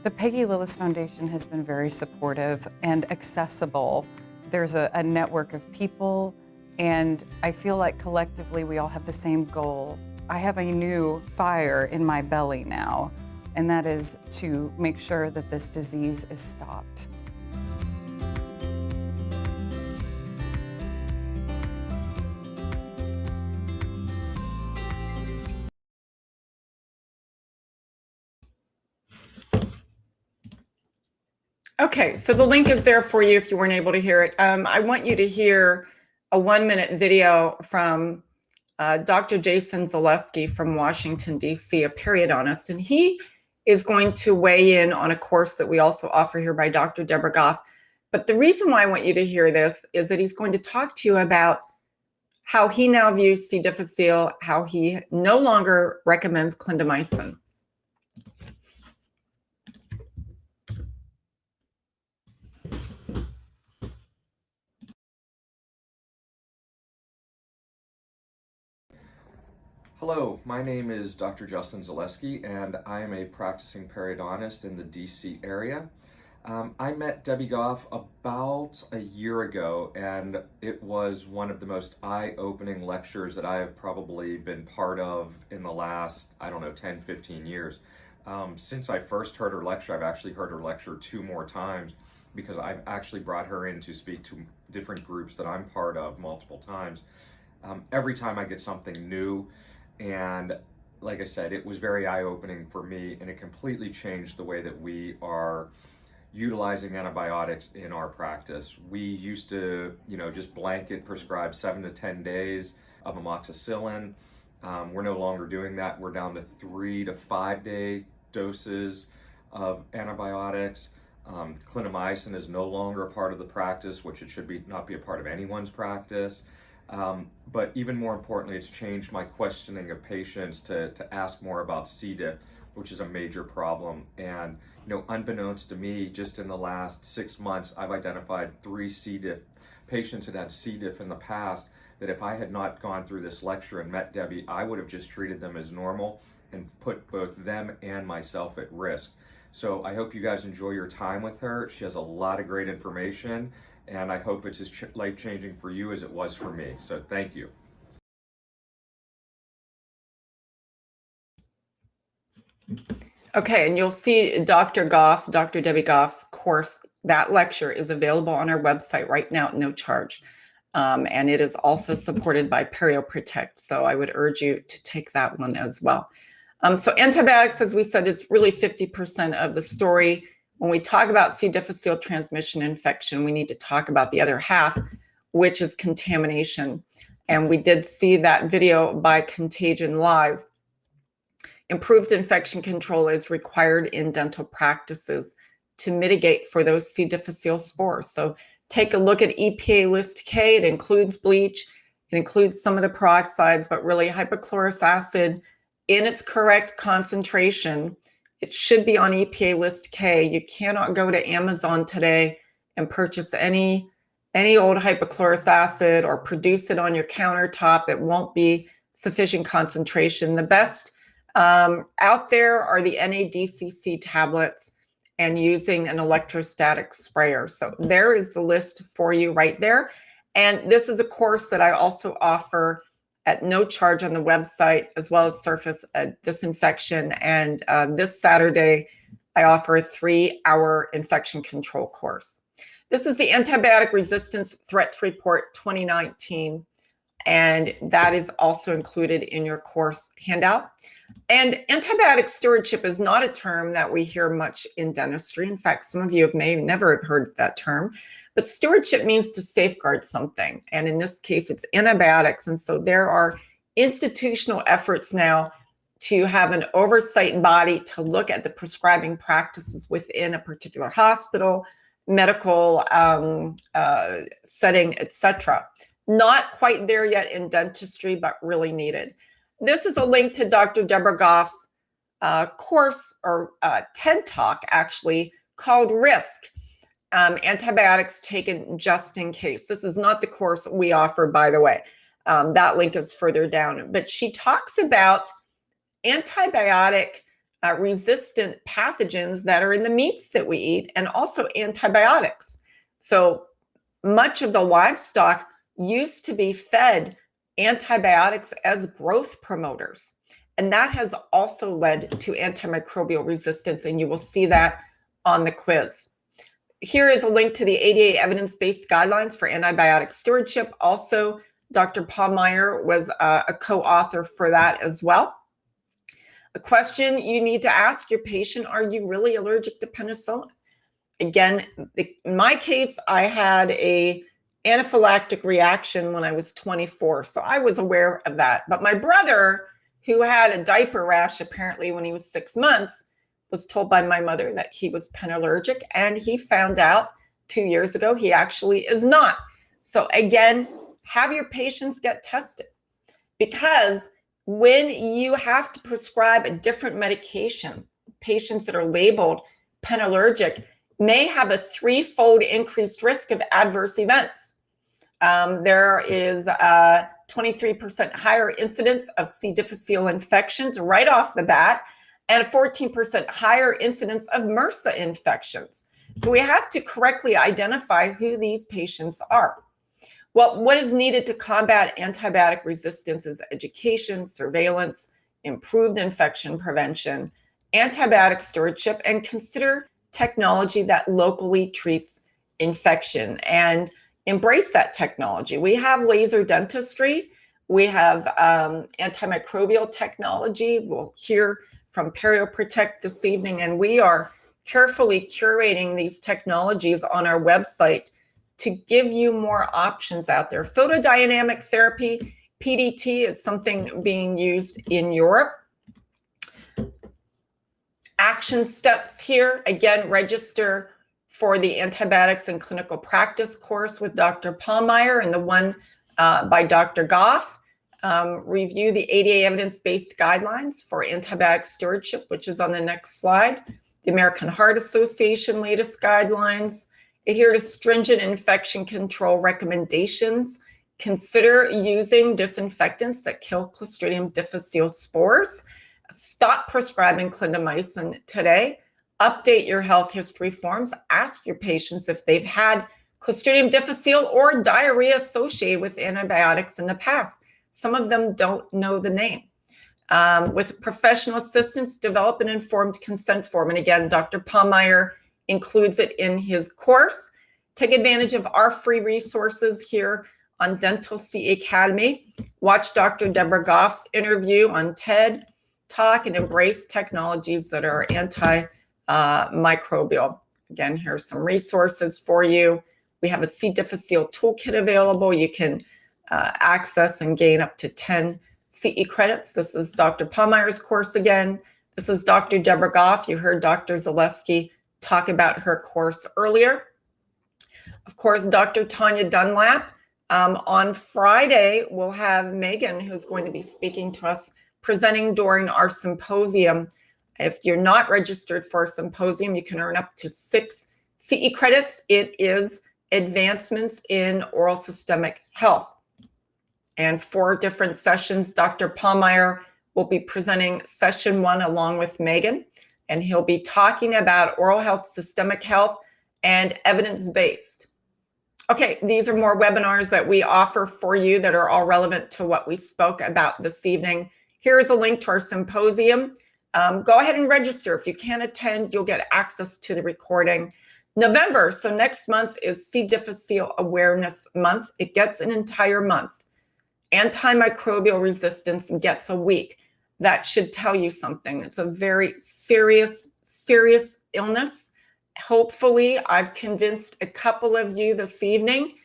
The Peggy Lillis Foundation has been very supportive and accessible. There's a network of people, and I feel like collectively we all have the same goal. I have a new fire in my belly now, and that is to make sure that this disease is stopped. Okay, so the link is there for you if you weren't able to hear it. I want you to hear a 1-minute video from Dr. Jason Zaleski from Washington, D.C., a periodontist, and he is going to weigh in on a course that we also offer here by Dr. Deborah Goff. But the reason why I want you to hear this is that he's going to talk to you about how he now views C. difficile, how he no longer recommends clindamycin. Hello, my name is Dr. Justin Zaleski, and I am a practicing periodontist in the DC area. I met Debbie Goff about a year ago, and it was one of the most eye-opening lectures that I have probably been part of in the last, 10, 15 years. Since I first heard her lecture, I've actually heard her lecture 2 more times, because I've actually brought her in to speak to different groups that I'm part of multiple times. Every time I get something new, and like I said, it was very eye-opening for me, and it completely changed the way that we are utilizing antibiotics in our practice. We used to, just blanket prescribe 7 to 10 days of amoxicillin. We're no longer doing that. We're down to 3 to 5 day doses of antibiotics. Clindamycin is no longer a part of the practice, which it should not be a part of anyone's practice. But even more importantly, it's changed my questioning of patients to ask more about C. diff, which is a major problem. And unbeknownst to me, just in the last 6 months, I've identified 3 C. diff patients that had C. diff in the past, that if I had not gone through this lecture and met Debbie, I would have just treated them as normal and put both them and myself at risk. So I hope you guys enjoy your time with her. She has a lot of great information, and I hope it's as life-changing for you as it was for me. So thank you. Okay, and you'll see Dr. Debbie Goff's course. That lecture is available on our website right now at no charge. And it is also supported by PerioProtect. So I would urge you to take that one as well. So antibiotics, as we said, is really 50% of the story. When we talk about C. difficile transmission infection, we need to talk about the other half, which is contamination. And we did see that video by Contagion Live. Improved infection control is required in dental practices to mitigate for those C. difficile spores. So take a look at EPA List K. It includes bleach. It includes some of the peroxides, but really hypochlorous acid in its correct concentration. It should be on EPA List K. You cannot go to Amazon today and purchase any old hypochlorous acid or produce it on your countertop. It won't be sufficient concentration. The best out there are the NADCC tablets and using an electrostatic sprayer. So there is the list for you right there. And this is a course that I also offer at no charge on the website, as well as surface disinfection. And this Saturday, I offer a 3-hour infection control course. This is the Antibiotic Resistance Threats Report 2019. And that is also included in your course handout. And antibiotic stewardship is not a term that we hear much in dentistry. In fact, some of you may never have heard that term. But stewardship means to safeguard something. And in this case, it's antibiotics. And so there are institutional efforts now to have an oversight body to look at the prescribing practices within a particular hospital, medical setting, etc. Not quite there yet in dentistry, but really needed. This is a link to Dr. Deborah Goff's course, or TED Talk, actually, called Risk. Antibiotics taken just in case. This is not the course we offer, by the way. That link is further down. But she talks about antibiotic resistant pathogens that are in the meats that we eat, and also antibiotics. So much of the livestock used to be fed antibiotics as growth promoters. And that has also led to antimicrobial resistance. And you will see that on the quiz. Here is a link to the ADA evidence-based guidelines for antibiotic stewardship. Also, Dr. Paul Meyer was a co-author for that as well. A question you need to ask your patient: are you really allergic to penicillin? Again, in my case, I had an anaphylactic reaction when I was 24, so I was aware of that. But my brother, who had a diaper rash apparently when he was 6 months, was told by my mother that he was penallergic, and he found out 2 years ago he actually is not. So again, have your patients get tested, because when you have to prescribe a different medication, patients that are labeled penallergic may have a 3-fold increased risk of adverse events. There is 23% higher incidence of C. difficile infections right off the bat, and a 14% higher incidence of MRSA infections. So we have to correctly identify who these patients are. Well, what is needed to combat antibiotic resistance is education, surveillance, improved infection prevention, antibiotic stewardship, and consider technology that locally treats infection and embrace that technology. We have laser dentistry. We have antimicrobial technology. We'll hear from PerioProtect this evening, and we are carefully curating these technologies on our website to give you more options out there. Photodynamic therapy, PDT, is something being used in Europe. Action steps here, again, register for the Antibiotics and Clinical Practice course with Dr. Pallmeyer and the one by Dr. Goff. Review the ADA evidence-based guidelines for antibiotic stewardship, which is on the next slide. The American Heart Association latest guidelines. Adhere to stringent infection control recommendations. Consider using disinfectants that kill Clostridium difficile spores. Stop prescribing clindamycin today. Update your health history forms. Ask your patients if they've had Clostridium difficile or diarrhea associated with antibiotics in the past. Some of them don't know the name. With professional assistance, develop an informed consent form. And again, Dr. Pallmeyer includes it in his course. Take advantage of our free resources here on Dental C Academy. Watch Dr. Deborah Goff's interview on TED Talk and embrace technologies that are antimicrobial. Again, here's some resources for you. We have a C. difficile toolkit available. You can access and gain up to 10 CE credits. This is Dr. Pallmeyer's course again. This is Dr. Deborah Goff. You heard Dr. Zaleski talk about her course earlier. Of course, Dr. Tanya Dunlap. On Friday, we'll have Megan, who's going to be speaking to us, presenting during our symposium. If you're not registered for a symposium, you can earn up to 6 CE credits. It is Advancements in Oral Systemic Health. And 4 different sessions. Dr. Pallmeyer will be presenting session 1 along with Megan, and he'll be talking about oral health, systemic health, and evidence-based. Okay, these are more webinars that we offer for you that are all relevant to what we spoke about this evening. Here is a link to our symposium. Go ahead and register. If you can't attend, you'll get access to the recording. November, so next month, is C. difficile Awareness Month. It gets an entire month. Antimicrobial resistance gets a week. That should tell you something. It's a very serious illness. Hopefully, I've convinced a couple of you this evening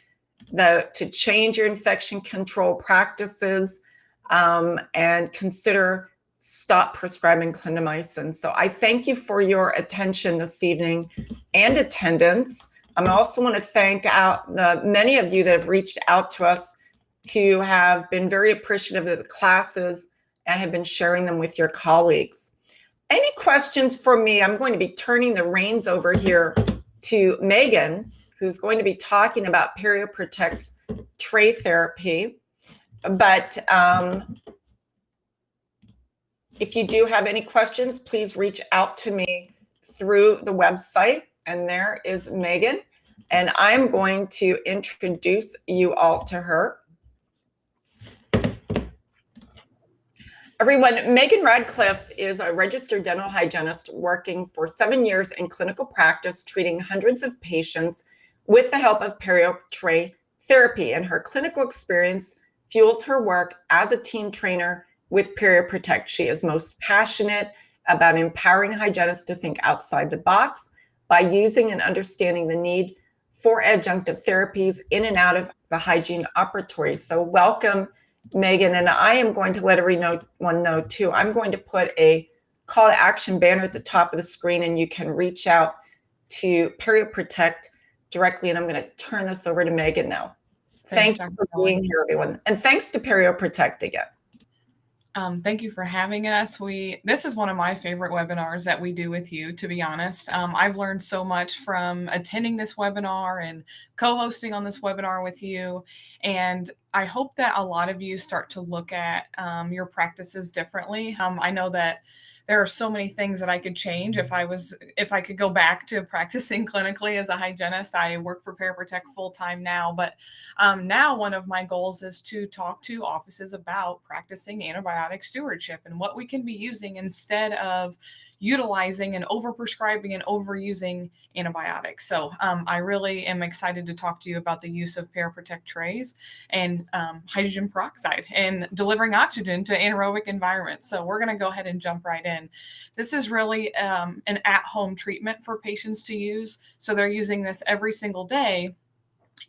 to change your infection control practices and consider stop prescribing clindamycin. So I thank you for your attention this evening and attendance. I also want to thank the many of you that have reached out to us who have been very appreciative of the classes and have been sharing them with your colleagues. Any questions for me? I'm going to be turning the reins over here to Megan, who's going to be talking about PerioProtect's tray therapy. But if you do have any questions, please reach out to me through the website. And there is Megan. And I'm going to introduce you all to her. Everyone, Megan Radcliffe is a registered dental hygienist working for 7 years in clinical practice, treating hundreds of patients with the help of perio-tray therapy. And her clinical experience fuels her work as a team trainer with PerioProtect. She is most passionate about empowering hygienists to think outside the box by using and understanding the need for adjunctive therapies in and out of the hygiene operatory. So welcome, Megan, and I am going to let everyone know too. I'm going to put a call to action banner at the top of the screen, and you can reach out to PerioProtect directly. And I'm going to turn this over to Megan now. Thanks for being here, everyone. And thanks to PerioProtect again. Thank you for having us. This is one of my favorite webinars that we do with you, to be honest. I've learned so much from attending this webinar and co-hosting on this webinar with you. And I hope that a lot of you start to look at your practices differently. I know that there are so many things that I could change if I could go back to practicing clinically as a hygienist. I work for ParaProtect full time now, but now one of my goals is to talk to offices about practicing antibiotic stewardship and what we can be using instead of utilizing and overprescribing and overusing antibiotics. So I really am excited to talk to you about the use of ParaProtect trays and hydrogen peroxide and delivering oxygen to anaerobic environments. So we're going to go ahead and jump right in. This is really an at-home treatment for patients to use. So they're using this every single day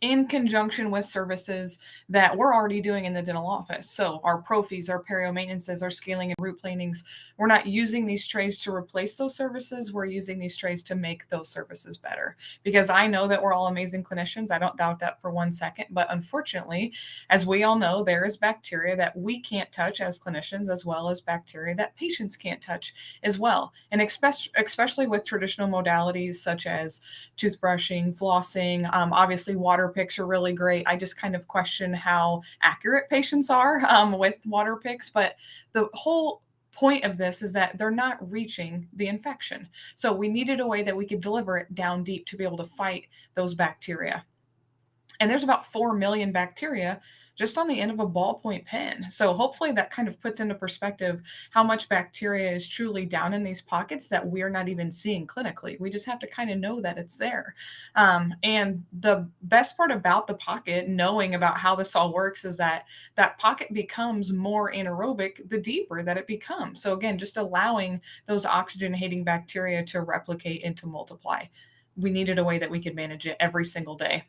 in conjunction with services that we're already doing in the dental office. So our prophies, our perio maintenances, our scaling and root planings, we're not using these trays to replace those services. We're using these trays to make those services better. Because I know that we're all amazing clinicians. I don't doubt that for 1 second. But unfortunately, as we all know, there is bacteria that we can't touch as clinicians, as well as bacteria that patients can't touch as well. And especially with traditional modalities such as toothbrushing, flossing, obviously water picks are really great. I just kind of question how accurate patients are with water picks, but the whole point of this is that they're not reaching the infection. So we needed a way that we could deliver it down deep to be able to fight those bacteria. And there's about 4 million bacteria just on the end of a ballpoint pen. So hopefully that kind of puts into perspective how much bacteria is truly down in these pockets that we're not even seeing clinically. We just have to kind of know that it's there. And the best part about the pocket, knowing about how this all works, is that that pocket becomes more anaerobic the deeper that it becomes. So again, just allowing those oxygen-hating bacteria to replicate and to multiply. We needed a way that we could manage it every single day.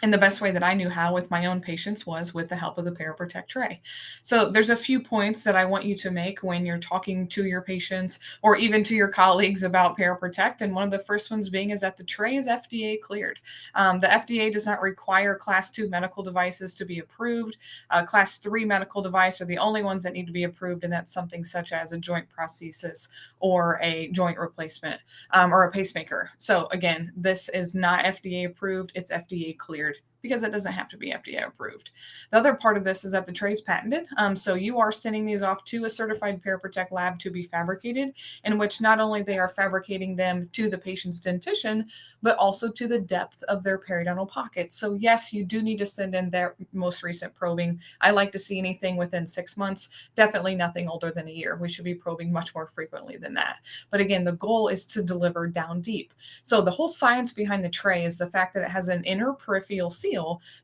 And the best way that I knew how with my own patients was with the help of the ParaProtect tray. So there's a few points that I want you to make when you're talking to your patients or even to your colleagues about ParaProtect. And one of the first ones being is that the tray is FDA cleared. The FDA does not require Class 2 medical devices to be approved. Class 3 medical device are the only ones that need to be approved, and that's something such as a joint prosthesis or a joint replacement or a pacemaker. So again, this is not FDA approved, it's FDA cleared, because it doesn't have to be FDA approved. The other part of this is that the tray is patented. So you are sending these off to a certified ParaProtect lab to be fabricated, in which not only they are fabricating them to the patient's dentition, but also to the depth of their periodontal pocket. So yes, you do need to send in their most recent probing. I like to see anything within 6 months, definitely nothing older than a year. We should be probing much more frequently than that. But again, the goal is to deliver down deep. So the whole science behind the tray is the fact that it has an inner peripheral seal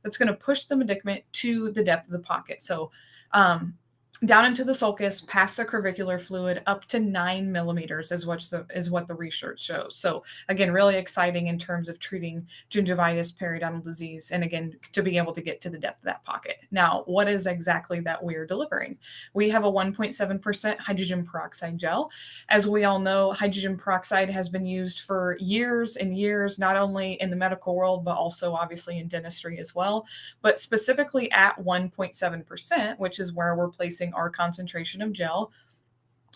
that's going to push the medicament to the depth of the pocket. So down into the sulcus, past the curvicular fluid, up to 9 millimeters is what the research shows. So again, really exciting in terms of treating gingivitis, periodontal disease, and again, to be able to get to the depth of that pocket. Now, what is exactly that we're delivering? We have a 1.7% hydrogen peroxide gel. As we all know, hydrogen peroxide has been used for years and years, not only in the medical world, but also obviously in dentistry as well. But specifically at 1.7%, which is where we're placing our concentration of gel,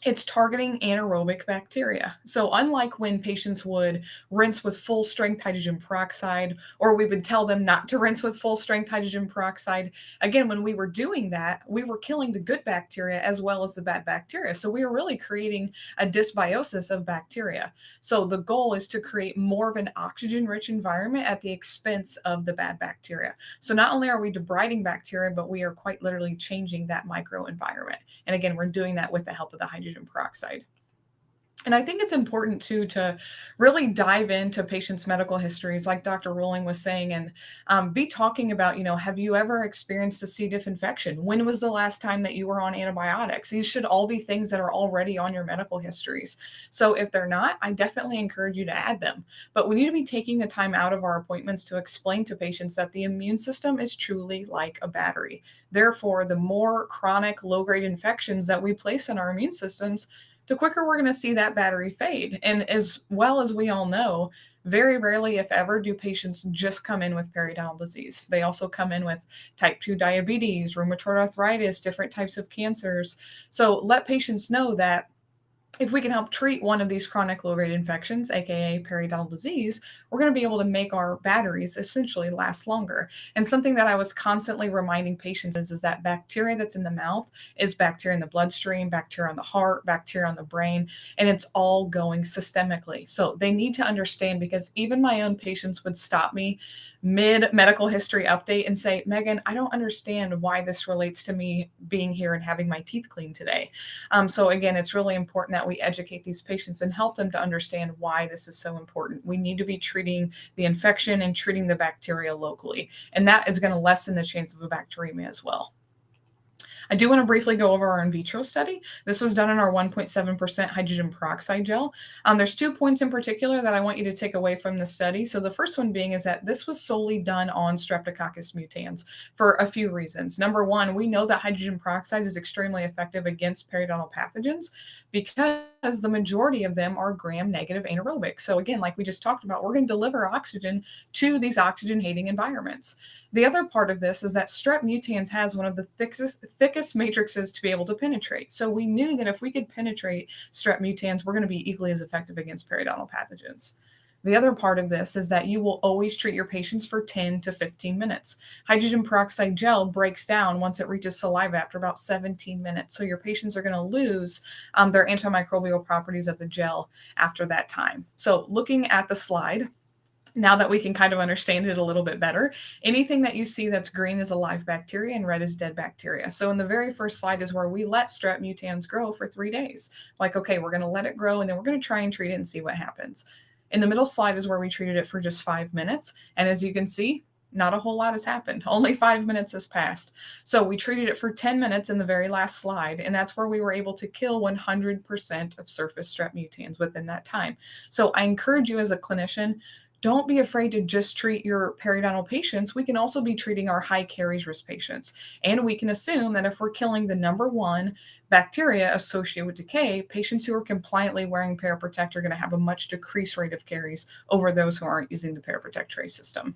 it's targeting anaerobic bacteria. So unlike when patients would rinse with full strength hydrogen peroxide, or we would tell them not to rinse with full strength hydrogen peroxide, again, when we were doing that, we were killing the good bacteria as well as the bad bacteria. So we were really creating a dysbiosis of bacteria. So the goal is to create more of an oxygen-rich environment at the expense of the bad bacteria. So not only are we debriding bacteria, but we are quite literally changing that microenvironment. And again, we're doing that with the help of the hydrogen peroxide. And I think it's important too to really dive into patients' medical histories, like Dr. Rowling was saying, and be talking about, have you ever experienced a C. diff infection? When was the last time that you were on antibiotics? These should all be things that are already on your medical histories. So if they're not, I definitely encourage you to add them. But we need to be taking the time out of our appointments to explain to patients that the immune system is truly like a battery. Therefore, the more chronic low-grade infections that we place in our immune systems, the quicker we're going to see that battery fade. And as well as we all know, Very rarely, if ever, do patients just come in with periodontal disease. They also come in with type 2 diabetes, rheumatoid arthritis, different types of cancers. So let patients know that if we can help treat one of these chronic low-grade infections, aka periodontal disease, we're going to be able to make our batteries essentially last longer. And something that I was constantly reminding patients is that bacteria that's in the mouth is bacteria in the bloodstream, bacteria on the heart, bacteria on the brain, and it's all going systemically. So they need to understand, because even my own patients would stop me mid medical history update and say, Megan, I don't understand why this relates to me being here and having my teeth cleaned today. So again, it's really important that we educate these patients and help them to understand why this is so important. We need to be treating the infection and treating the bacteria locally, and that is going to lessen the chance of a bacteremia as well. I do want to briefly go over our in vitro study. This was done in our 1.7% hydrogen peroxide gel. There's 2 points in particular that I want you to take away from the study. So the first one being is that this was solely done on Streptococcus mutans for a few reasons. Number one, we know that hydrogen peroxide is extremely effective against periodontal pathogens because the majority of them are gram-negative anaerobic. So again, like we just talked about, we're going to deliver oxygen to these oxygen-hating environments. The other part of this is that strep mutans has one of the thickest matrices to be able to penetrate. So we knew that if we could penetrate strep mutans, we're going to be equally as effective against periodontal pathogens. The other part of this is that you will always treat your patients for 10 to 15 minutes. Hydrogen peroxide gel breaks down once it reaches saliva after about 17 minutes. So your patients are going to lose their antimicrobial properties of the gel after that time. So looking at the slide, now that we can kind of understand it a little bit better, anything that you see that's green is a live bacteria and red is dead bacteria. So in the very first slide is where we let strep mutans grow for 3 days. Like, okay, we're going to let it grow and then we're going to try and treat it and see what happens. In the middle slide is where we treated it for just 5 minutes. And as you can see, not a whole lot has happened. Only 5 minutes has passed. So we treated it for 10 minutes in the very last slide, and that's where we were able to kill 100% of surface strep mutans within that time. So I encourage you as a clinician, don't be afraid to just treat your periodontal patients. We can also be treating our high caries risk patients. And we can assume that if we're killing the number one bacteria associated with decay, patients who are compliantly wearing PeriProtect are going to have a much decreased rate of caries over those who aren't using the PeriProtect tray system.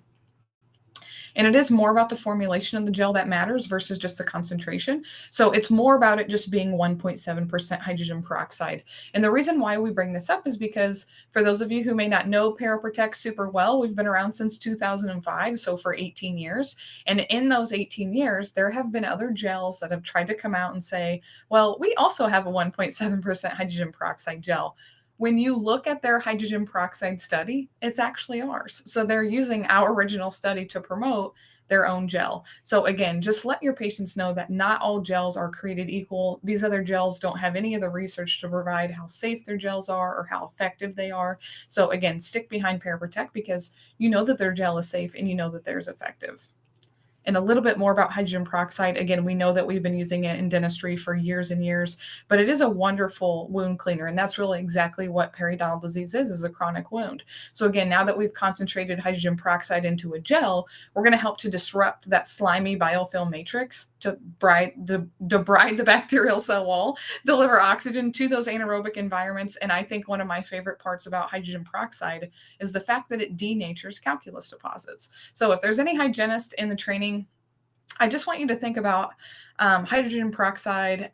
And it is more about the formulation of the gel that matters versus just the concentration. So it's more about it just being 1.7% hydrogen peroxide. And the reason why we bring this up is because for those of you who may not know PeriProtect super well, we've been around since 2005, so for 18 years. And in those 18 years, there have been other gels that have tried to come out and say, well, we also have a 1.7% hydrogen peroxide gel. When you look at their hydrogen peroxide study, it's actually ours. So they're using our original study to promote their own gel. So again, just let your patients know that not all gels are created equal. These other gels don't have any of the research to provide how safe their gels are or how effective they are. So again, stick behind PeriProtect because you know that their gel is safe and you know that theirs effective. And a little bit more about hydrogen peroxide. Again, we know that we've been using it in dentistry for years and years, but it is a wonderful wound cleaner. And that's really exactly what periodontal disease is a chronic wound. So again, now that we've concentrated hydrogen peroxide into a gel, we're going to help to disrupt that slimy biofilm matrix to debride the bacterial cell wall, deliver oxygen to those anaerobic environments. And I think one of my favorite parts about hydrogen peroxide is the fact that it denatures calculus deposits. So if there's any hygienist in the training, I just want you to think about hydrogen peroxide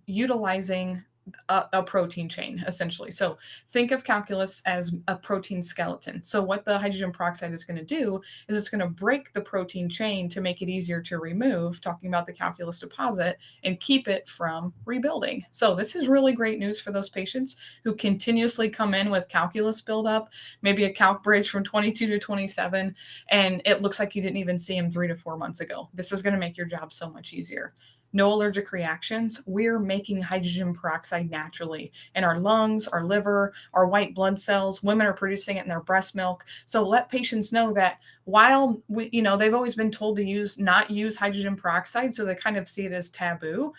utilizing a protein chain, essentially. So think of calculus as a protein skeleton. So what the hydrogen peroxide is going to do is it's going to break the protein chain to make it easier to remove, talking about the calculus deposit, and keep it from rebuilding. So this is really great news for those patients who continuously come in with calculus buildup, maybe a calc bridge from 22 to 27, and it looks like you didn't even see him 3 to 4 months ago. This is going to make your job so much easier. No allergic reactions. We're making hydrogen peroxide naturally in our lungs, our liver, our white blood cells. Women are producing it in their breast milk. So let patients know that while they've always been told to not use hydrogen peroxide, so they kind of see it as taboo,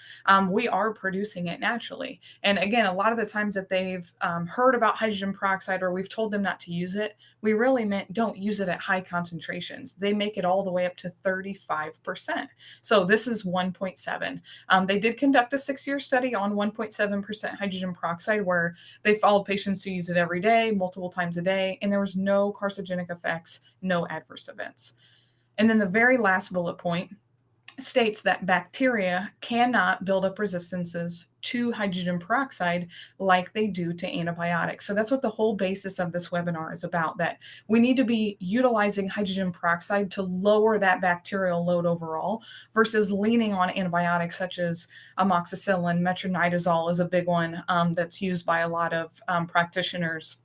we are producing it naturally. And again, a lot of the times that they've heard about hydrogen peroxide or we've told them not to use it, we really meant don't use it at high concentrations. They make it all the way up to 35%. So this is 1.7. 7. They did conduct a 6-year study on 1.7% hydrogen peroxide where they followed patients who use it every day, multiple times a day, and there was no carcinogenic effects, no adverse events. And then the very last bullet point states that bacteria cannot build up resistances to hydrogen peroxide like they do to antibiotics. So that's what the whole basis of this webinar is about, that we need to be utilizing hydrogen peroxide to lower that bacterial load overall versus leaning on antibiotics such as amoxicillin. Metronidazole is a big one that's used by a lot of practitioners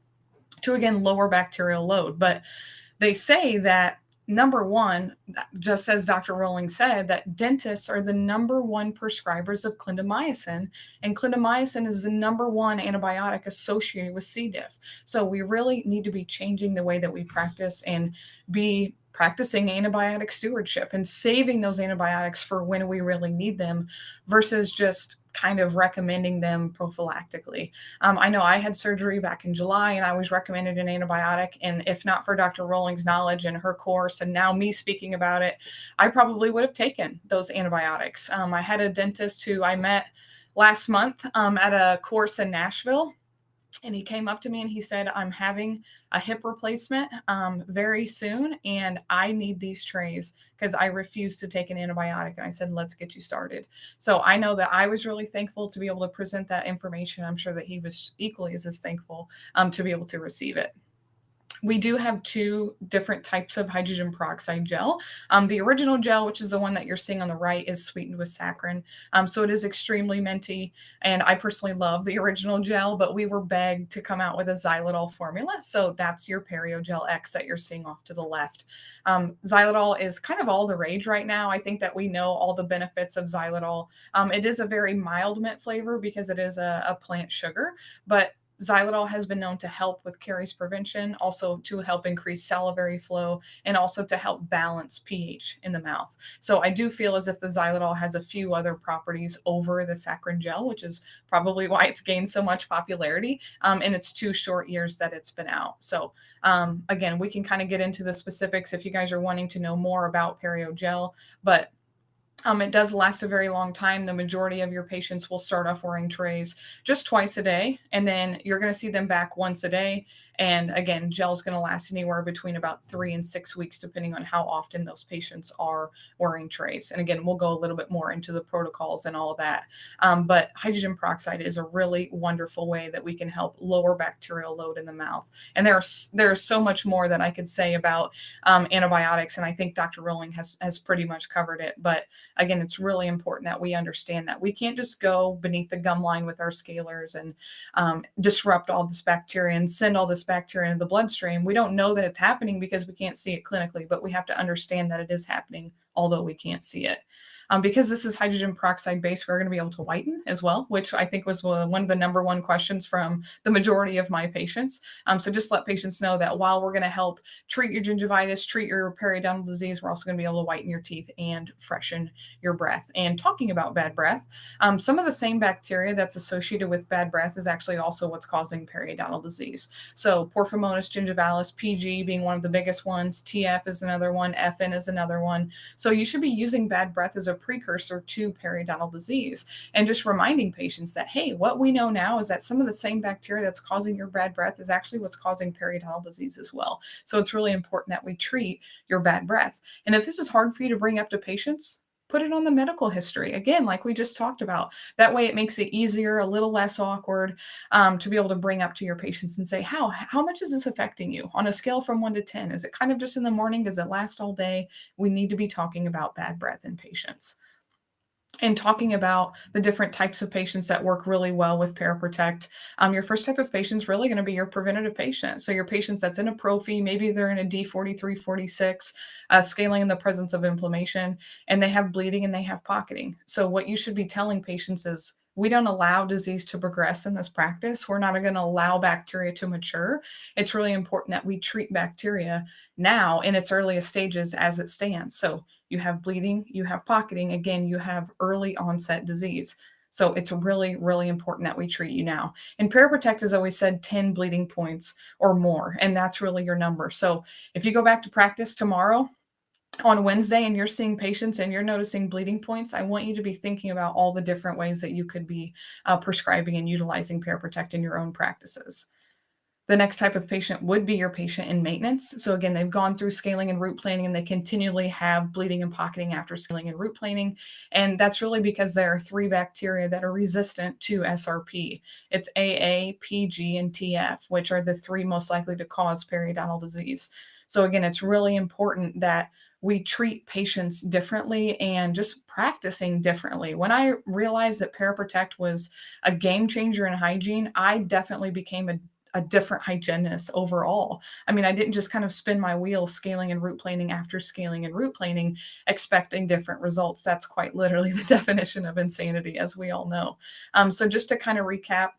to, again, lower bacterial load. But they say that number one, just as Dr. Rowling said, that dentists are the number one prescribers of clindamycin, and clindamycin is the number one antibiotic associated with C. diff. So we really need to be changing the way that we practice and be practicing antibiotic stewardship and saving those antibiotics for when we really need them versus just kind of recommending them prophylactically. I know I had surgery back in July and I was recommended an antibiotic. And if not for Dr. Rowling's knowledge and her course and now me speaking about it, I probably would have taken those antibiotics. I had a dentist who I met last month at a course in Nashville. And he came up to me and he said, I'm having a hip replacement very soon, and I need these trays because I refuse to take an antibiotic. And I said, let's get you started. So I know that I was really thankful to be able to present that information. I'm sure that he was equally as thankful to be able to receive it. We do have 2 different types of hydrogen peroxide gel. The original gel, which is the one that you're seeing on the right, is sweetened with saccharin. So it is extremely minty. And I personally love the original gel, but we were begged to come out with a xylitol formula. So that's your PerioGel X that you're seeing off to the left. Xylitol is kind of all the rage right now. I think that we know all the benefits of xylitol. It is a very mild mint flavor because it is a plant sugar, but xylitol has been known to help with caries prevention, also to help increase salivary flow, and also to help balance pH in the mouth. So I do feel as if the xylitol has a few other properties over the saccharin gel, which is probably why it's gained so much popularity in its 2 short years that it's been out. So again, we can kind of get into the specifics if you guys are wanting to know more about PerioGel, but it does last a very long time. The majority of your patients will start off wearing trays just twice a day, and then you're going to see them back once a day. And again, gel is going to last anywhere between about 3 and 6 weeks, depending on how often those patients are wearing trays. And again, we'll go a little bit more into the protocols and all of that. But hydrogen peroxide is a really wonderful way that we can help lower bacterial load in the mouth. And there's so much more that I could say about antibiotics, and I think Dr. Rowling has pretty much covered it. But again, it's really important that we understand that we can't just go beneath the gum line with our scalers and disrupt all this bacteria and send all this bacteria into the bloodstream. We don't know that it's happening because we can't see it clinically, but we have to understand that it is happening, although we can't see it. Because this is hydrogen peroxide based, we're going to be able to whiten as well, which I think was one of the number one questions from the majority of my patients. So just let patients know that while we're going to help treat your gingivitis, treat your periodontal disease, we're also going to be able to whiten your teeth and freshen your breath. And talking about bad breath, some of the same bacteria that's associated with bad breath is actually also what's causing periodontal disease. So Porphyromonas gingivalis, PG being one of the biggest ones, TF is another one, FN is another one. So you should be using bad breath as a precursor to periodontal disease, and just reminding patients that, hey, what we know now is that some of the same bacteria that's causing your bad breath is actually what's causing periodontal disease as well. So it's really important that we treat your bad breath. And if this is hard for you to bring up to patients, put it on the medical history. Again, like we just talked about, that way it makes it easier, a little less awkward to be able to bring up to your patients and say, how much is this affecting you on a scale from 1 to 10? Is it kind of just in the morning? Does it last all day? We need to be talking about bad breath in patients. And talking about the different types of patients that work really well with PeriProtect. Your first type of patient is really going to be your preventative patient. So your patients that's in a prophy, maybe they're in a D43, 46, scaling in the presence of inflammation, and they have bleeding and they have pocketing. So what you should be telling patients is, we don't allow disease to progress in this practice. We're not going to allow bacteria to mature. It's really important that we treat bacteria now in its earliest stages as it stands. So you have bleeding, you have pocketing, again, you have early onset disease. So it's really, really important that we treat you now. And PeriProtect has always said 10 bleeding points or more, and that's really your number. So if you go back to practice tomorrow, on Wednesday and you're seeing patients and you're noticing bleeding points, I want you to be thinking about all the different ways that you could be prescribing and utilizing ParaProtect in your own practices. The next type of patient would be your patient in maintenance. So again, they've gone through scaling and root planing and they continually have bleeding and pocketing after scaling and root planing. And that's really because there are 3 bacteria that are resistant to SRP. It's AA, PG, and TF, which are the 3 most likely to cause periodontal disease. So again, it's really important that we treat patients differently and just practicing differently. When I realized that ParaProtect was a game changer in hygiene, I definitely became a different hygienist overall. I mean, I didn't just kind of spin my wheels scaling and root planing after scaling and root planing, expecting different results. That's quite literally the definition of insanity, as we all know. So just to kind of recap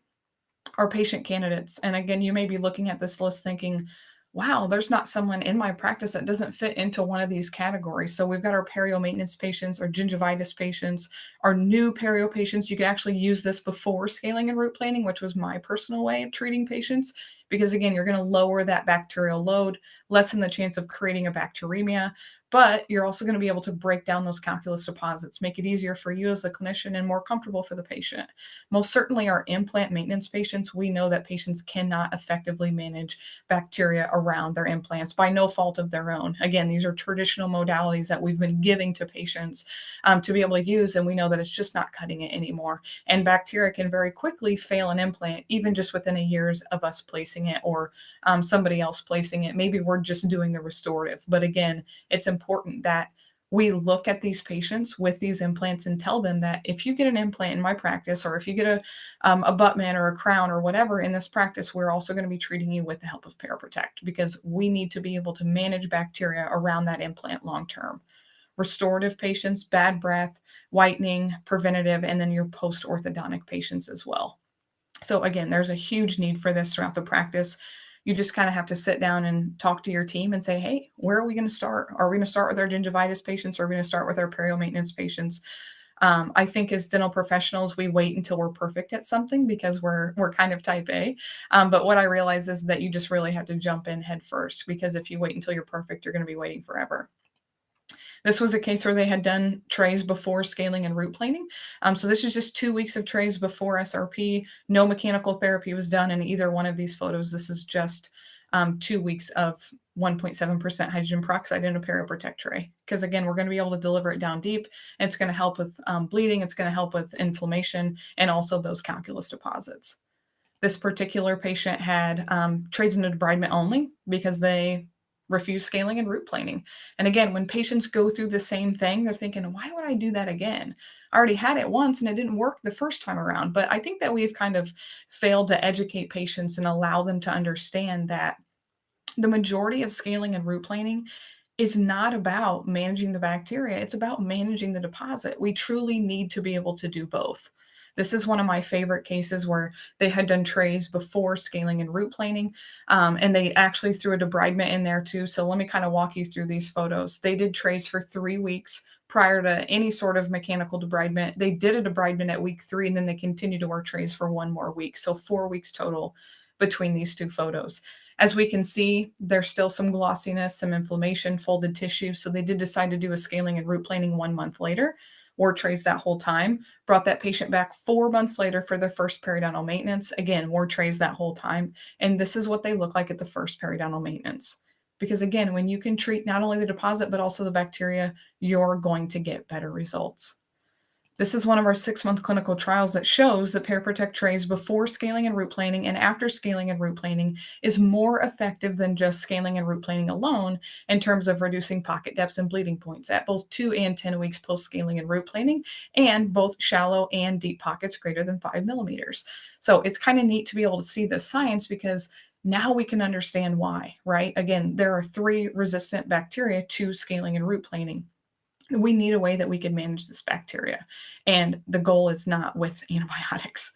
our patient candidates, and again, you may be looking at this list thinking, wow, there's not someone in my practice that doesn't fit into one of these categories. So we've got our perio maintenance patients, our gingivitis patients, our new perio patients. You can actually use this before scaling and root planing, which was my personal way of treating patients, because again, you're going to lower that bacterial load, lessen the chance of creating a bacteremia, but you're also going to be able to break down those calculus deposits, make it easier for you as the clinician and more comfortable for the patient. Most certainly our implant maintenance patients, we know that patients cannot effectively manage bacteria around their implants by no fault of their own. Again, these are traditional modalities that we've been giving to patients to be able to use, and we know that it's just not cutting it anymore. And bacteria can very quickly fail an implant, even just within a years of us placing it or somebody else placing it. Maybe we're just doing the restorative. But again, it's important that we look at these patients with these implants and tell them that if you get an implant in my practice, or if you get a abutment or a crown or whatever in this practice, we're also going to be treating you with the help of ParaProtect, because we need to be able to manage bacteria around that implant long term. Restorative patients, bad breath, whitening, preventative, and then your post-orthodontic patients as well. So again, there's a huge need for this throughout the practice. You just kind of have to sit down and talk to your team and say, hey, where are we going to start? Are we going to start with our gingivitis patients? Or are we going to start with our perio maintenance patients? I think as dental professionals, we wait until we're perfect at something because we're kind of type A. But what I realize is that you just really have to jump in head first, because if you wait until you're perfect, you're going to be waiting forever. This was a case where they had done trays before scaling and root planing. So this is just 2 weeks of trays before SRP. No mechanical therapy was done in either one of these photos. This is just 2 weeks of 1.7% hydrogen peroxide in a ParaProtect tray. Because again, we're going to be able to deliver it down deep. And it's going to help with bleeding. It's going to help with inflammation and also those calculus deposits. This particular patient had trays into debridement only because they refuse scaling and root planing. And again, when patients go through the same thing, they're thinking, why would I do that again? I already had it once and it didn't work the first time around. But I think that we've kind of failed to educate patients and allow them to understand that the majority of scaling and root planing is not about managing the bacteria. It's about managing the deposit. We truly need to be able to do both. This is one of my favorite cases where they had done trays before scaling and root planing, and they actually threw a debridement in there too. So let me kind of walk you through these photos. They did trays for 3 weeks prior to any sort of mechanical debridement. They did a debridement at week 3, and then they continued to wear trays for 1 more week. So 4 weeks total between these 2 photos. As we can see, there's still some glossiness, some inflammation, folded tissue. So they did decide to do a scaling and root planing 1 month later. Wore trays that whole time, brought that patient back 4 months later for their first periodontal maintenance. Again, wore trays that whole time. And this is what they look like at the first periodontal maintenance. Because again, when you can treat not only the deposit, but also the bacteria, you're going to get better results. This is one of our 6-month clinical trials that shows that ParaProtect trays before scaling and root planing and after scaling and root planing is more effective than just scaling and root planing alone in terms of reducing pocket depths and bleeding points at both 2 and 10 weeks post scaling and root planing, and both shallow and deep pockets greater than 5 millimeters. So it's kind of neat to be able to see this science, because now we can understand why, right? Again, there are 3 resistant bacteria to scaling and root planing. We need a way that we can manage this bacteria. And the goal is not with antibiotics.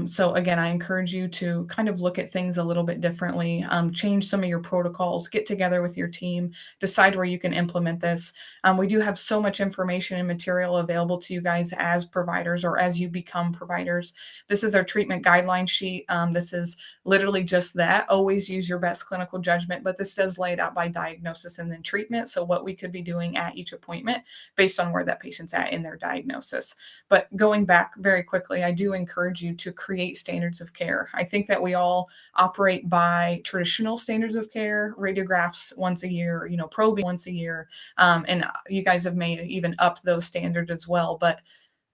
So again, I encourage you to kind of look at things a little bit differently, change some of your protocols, get together with your team, decide where you can implement this. We do have so much information and material available to you guys as providers or as you become providers. This is our treatment guideline sheet. This is literally just that. Always use your best clinical judgment, but this does lay it out by diagnosis and then treatment. So what we could be doing at each appointment based on where that patient's at in their diagnosis. But going back very quickly, I do encourage you to create standards of care. I think that we all operate by traditional standards of care, radiographs once a year, probing once a year. And you guys have made even up those standards as well. But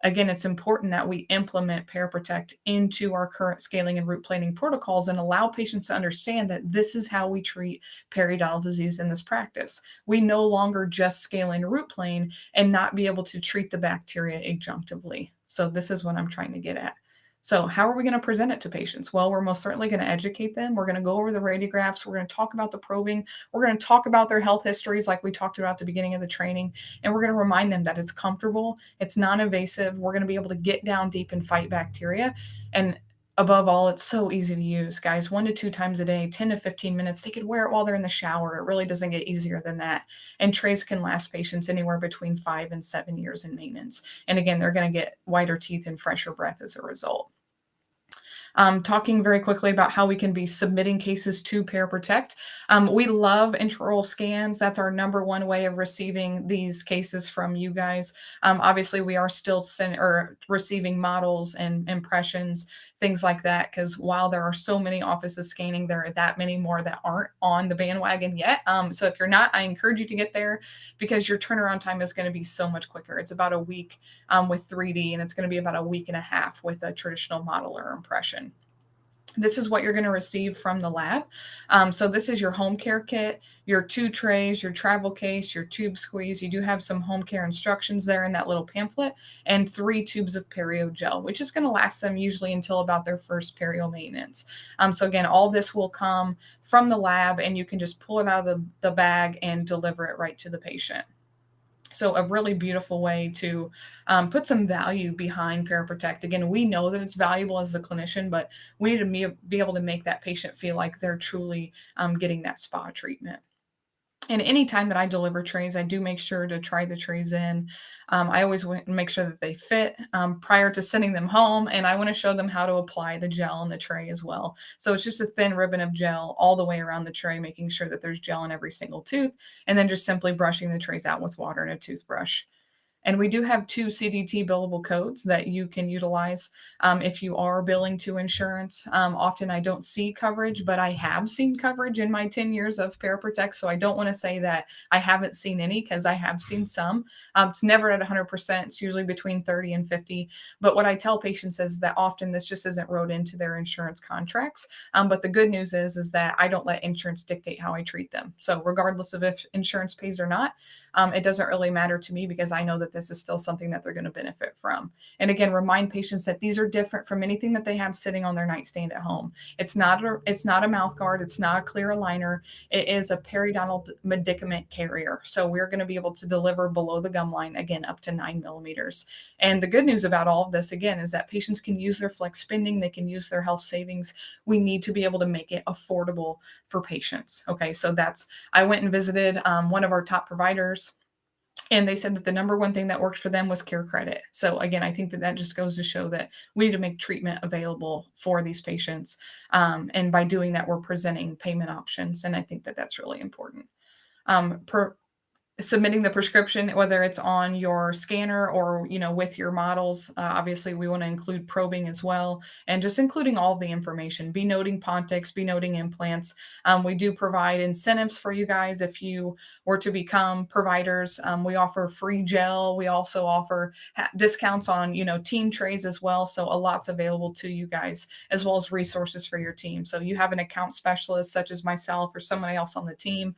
again, it's important that we implement ParaProtect into our current scaling and root planning protocols and allow patients to understand that this is how we treat periodontal disease in this practice. We no longer just scale and root plane and not be able to treat the bacteria adjunctively. So this is what I'm trying to get at. So how are we going to present it to patients? Well, we're most certainly going to educate them. We're going to go over the radiographs. We're going to talk about the probing. We're going to talk about their health histories like we talked about at the beginning of the training. And we're going to remind them that it's comfortable, it's non-invasive. We're going to be able to get down deep and fight bacteria. And above all, it's so easy to use, guys. 1 to 2 times a day, 10 to 15 minutes. They could wear it while they're in the shower. It really doesn't get easier than that. And trays can last patients anywhere between 5 and 7 years in maintenance. And again, they're going to get whiter teeth and fresher breath as a result. Talking very quickly about how we can be submitting cases to ParaProtect. We love intraoral scans. That's our number one way of receiving these cases from you guys. Obviously, we are still receiving models and impressions, things like that, because while there are so many offices scanning, there are that many more that aren't on the bandwagon yet. So if you're not, I encourage you to get there because your turnaround time is going to be so much quicker. It's about a week with 3D, and it's going to be about a week and a half with a traditional model or impression. This is what you're going to receive from the lab. So this is your home care kit, your 2 trays, your travel case, your tube squeeze. You do have some home care instructions there in that little pamphlet, and 3 tubes of perio gel, which is going to last them usually until about their first perio maintenance. So again, all this will come from the lab, and you can just pull it out of the bag and deliver it right to the patient. So a really beautiful way to put some value behind ParaProtect. Again, we know that it's valuable as the clinician, but we need to be able to make that patient feel like they're truly getting that spa treatment. And anytime that I deliver trays, I do make sure to try the trays in. I always want to make sure that they fit prior to sending them home. And I want to show them how to apply the gel in the tray as well. So it's just a thin ribbon of gel all the way around the tray, making sure that there's gel in every single tooth, and then just simply brushing the trays out with water and a toothbrush. And we do have 2 CDT billable codes that you can utilize if you are billing to insurance. Often I don't see coverage, but I have seen coverage in my 10 years of ParaProtect. So I don't want to say that I haven't seen any, because I have seen some. It's never at 100%. It's usually between 30 and 50. But what I tell patients is that often this just isn't wrote into their insurance contracts. But the good news is that I don't let insurance dictate how I treat them. So regardless of if insurance pays or not, it doesn't really matter to me, because I know that this is still something that they're going to benefit from. And again, remind patients that these are different from anything that they have sitting on their nightstand at home. It's not a mouth guard. It's not a clear aligner. It is a periodontal medicament carrier. So we're going to be able to deliver below the gum line, again, up to 9 millimeters. And the good news about all of this, again, is that patients can use their flex spending. They can use their health savings. We need to be able to make it affordable for patients. Okay, so I went and visited one of our top providers, and they said that the number one thing that worked for them was care credit. So again, I think that just goes to show that we need to make treatment available for these patients. And by doing that, we're presenting payment options. And I think that that's really important. Submitting the prescription, whether it's on your scanner or, with your models, obviously we want to include probing as well, and just including all of the information. Be noting Pontics, be noting implants. We do provide incentives for you guys if you were to become providers. We offer free gel. We also offer discounts on, team trays as well. So a lot's available to you guys, as well as resources for your team. So you have an account specialist such as myself or somebody else on the team.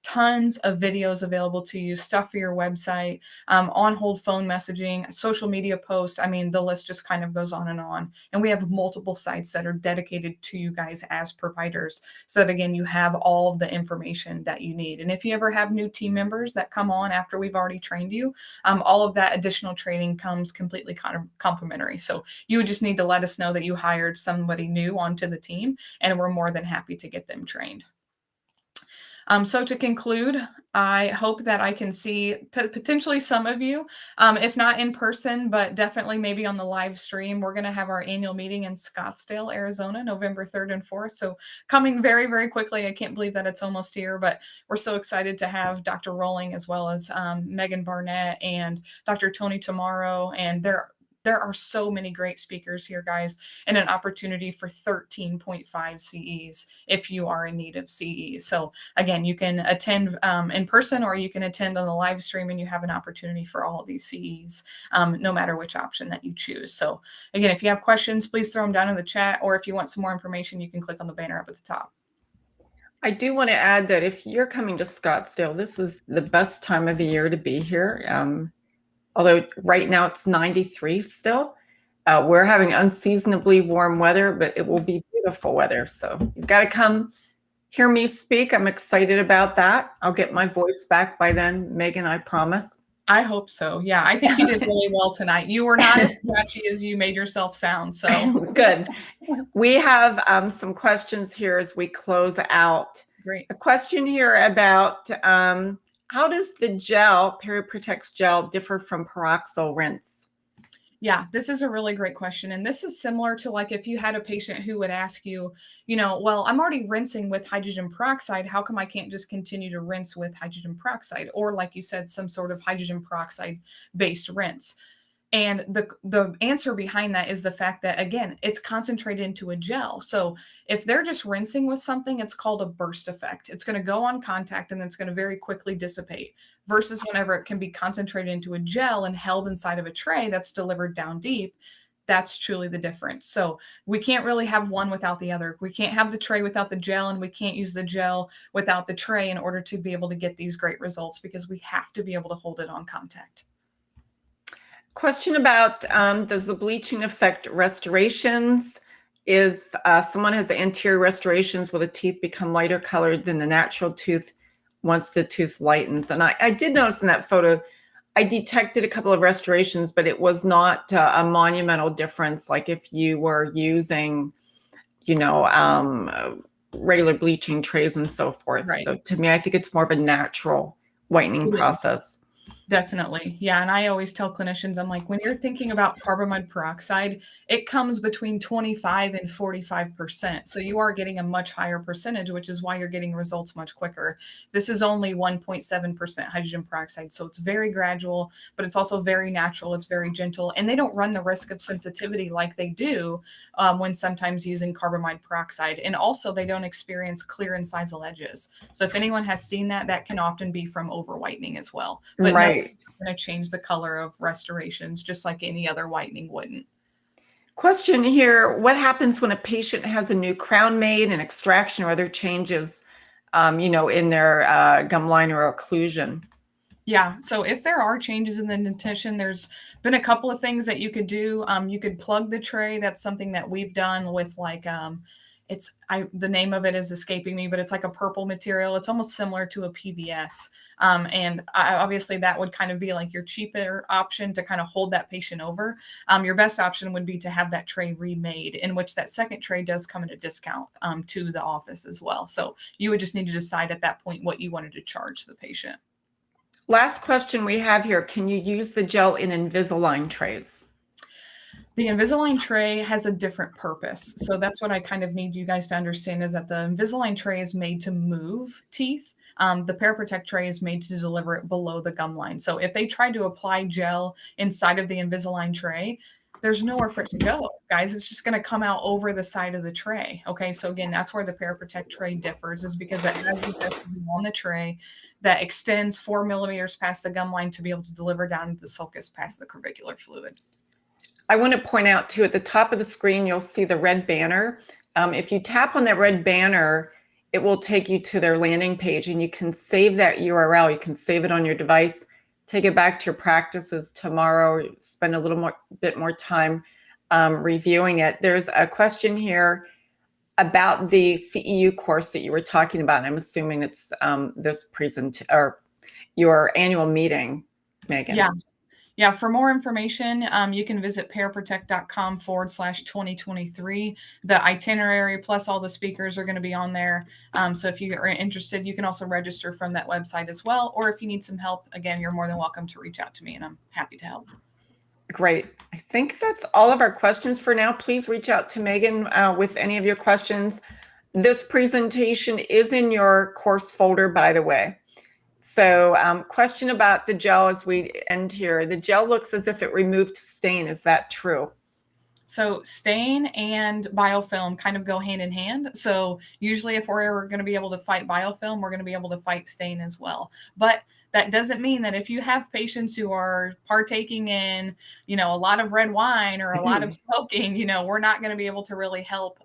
Tons of videos available to you, stuff for your website, on-hold phone messaging, social media posts. I mean, the list just kind of goes on. And we have multiple sites that are dedicated to you guys as providers, so that, again, you have all of the information that you need. And if you ever have new team members that come on after we've already trained you, all of that additional training comes completely complimentary. So you would just need to let us know that you hired somebody new onto the team, and we're more than happy to get them trained. So to conclude, I hope that I can see potentially some of you, if not in person, but definitely maybe on the live stream. We're going to have our annual meeting in Scottsdale, Arizona, November 3rd and 4th. So coming very, very quickly. I can't believe that it's almost here, but we're so excited to have Dr. Rowling as well as Megan Barnett and Dr. Tony Tomorrow. And there are so many great speakers here, guys, and an opportunity for 13.5 CEs if you are in need of CEs. So again, you can attend in person or you can attend on the live stream, and you have an opportunity for all of these CEs, no matter which option that you choose. So again, if you have questions, please throw them down in the chat, or if you want some more information, you can click on the banner up at the top. I do want to add that if you're coming to Scottsdale, this is the best time of the year to be here. Although right now it's 93 still. We're having unseasonably warm weather, but it will be beautiful weather. So you've got to come hear me speak. I'm excited about that. I'll get my voice back by then, Megan, I promise. I hope so. Yeah, I think you did really well tonight. You were not as scratchy as you made yourself sound. So good. We have some questions here as we close out. Great. A question here about how does the gel, PeriProtect gel, differ from peroxyl rinse? Yeah, this is a really great question. And this is similar to like if you had a patient who would ask you, well, I'm already rinsing with hydrogen peroxide. How come I can't just continue to rinse with hydrogen peroxide? Or like you said, some sort of hydrogen peroxide based rinse. And the answer behind that is the fact that, again, it's concentrated into a gel. So if they're just rinsing with something, it's called a burst effect. It's going to go on contact and it's going to very quickly dissipate, versus whenever it can be concentrated into a gel and held inside of a tray that's delivered down deep. That's truly the difference. So we can't really have one without the other. We can't have the tray without the gel, and we can't use the gel without the tray in order to be able to get these great results, because we have to be able to hold it on contact. Question about does the bleaching affect restorations? If someone has anterior restorations, will the teeth become lighter colored than the natural tooth once the tooth lightens? And I did notice in that photo, I detected a couple of restorations, but it was not a monumental difference. Like if you were using, regular bleaching trays and so forth. Right. So to me, I think it's more of a natural whitening process. Definitely. Yeah. And I always tell clinicians, I'm like, when you're thinking about carbamide peroxide, it comes between 25 and 45%. So you are getting a much higher percentage, which is why you're getting results much quicker. This is only 1.7% hydrogen peroxide. So it's very gradual, but it's also very natural. It's very gentle. And they don't run the risk of sensitivity like they do when sometimes using carbamide peroxide. And also they don't experience clear incisal edges. So if anyone has seen that, that can often be from over whitening as well. But right. It's going to change the color of restorations just like any other whitening wouldn't. Question here, what happens when a patient has a new crown made, an extraction, or other changes, in their gum line or occlusion? Yeah, so if there are changes in the dentition, there's been a couple of things that you could do. You could plug the tray. That's something that we've done with like the name of it is escaping me, but it's like a purple material. It's almost similar to a PVS. And obviously that would kind of be like your cheaper option to kind of hold that patient over. Your best option would be to have that tray remade, in which that second tray does come at a discount to the office as well. So you would just need to decide at that point what you wanted to charge the patient. Last question we have here, can you use the gel in Invisalign trays? The Invisalign tray has a different purpose. So that's what I kind of need you guys to understand, is that the Invisalign tray is made to move teeth. The PeriProtect tray is made to deliver it below the gum line. So if they try to apply gel inside of the Invisalign tray, there's nowhere for it to go, guys. It's just going to come out over the side of the tray. Okay. So again, that's where the PeriProtect tray differs, is because it has the residue on the tray that extends 4 millimeters past the gum line to be able to deliver down to the sulcus past the crevicular fluid. I want to point out too, at the top of the screen, you'll see the red banner. If you tap on that red banner, it will take you to their landing page, and you can save that URL. You can save it on your device, take it back to your practices tomorrow, spend a little bit more time reviewing it. There's a question here about the CEU course that you were talking about. I'm assuming it's this or your annual meeting, Megan. Yeah, for more information, you can visit paraprotect.com/2023. The itinerary plus all the speakers are going to be on there. So if you are interested, you can also register from that website as well. Or if you need some help, again, you're more than welcome to reach out to me, and I'm happy to help. Great. I think that's all of our questions for now. Please reach out to Megan with any of your questions. This presentation is in your course folder, by the way. So question about the gel as we end here. The gel looks as if it removed stain. Is that true? So stain and biofilm kind of go hand in hand. So usually if we're ever going to be able to fight biofilm, we're going to be able to fight stain as well. But that doesn't mean that if you have patients who are partaking in, a lot of red wine or a lot of smoking, we're not going to be able to really help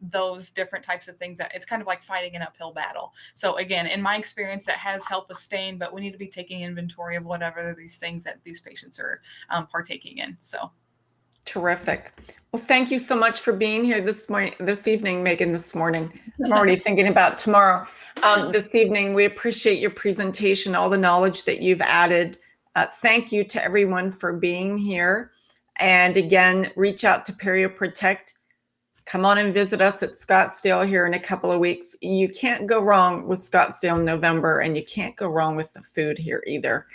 those different types of things. That it's kind of like fighting an uphill battle. So again, in my experience, that has helped with stain, but we need to be taking inventory of whatever these things that these patients are partaking in. So. Terrific. Well, thank you so much for being here this evening, Megan, this morning. I'm already thinking about tomorrow. This evening, we appreciate your presentation, all the knowledge that you've added. Thank you to everyone for being here. And again, reach out to Perio Protect. Come on and visit us at Scottsdale here in a couple of weeks. You can't go wrong with Scottsdale in November, and you can't go wrong with the food here either.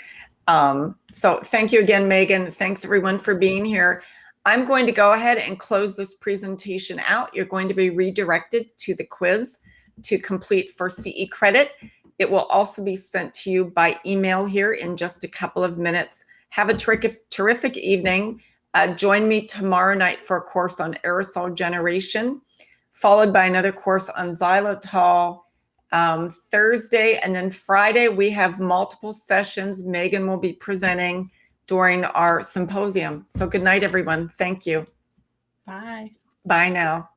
So thank you again, Megan. Thanks everyone for being here. I'm going to go ahead and close this presentation out. You're going to be redirected to the quiz to complete for CE credit. It will also be sent to you by email here in just a couple of minutes. Have a terrific evening. Join me tomorrow night for a course on aerosol generation, followed by another course on xylitol. Thursday and then Friday, we have multiple sessions. Megan will be presenting during our symposium. So good night, everyone. Thank you. Bye. Bye now.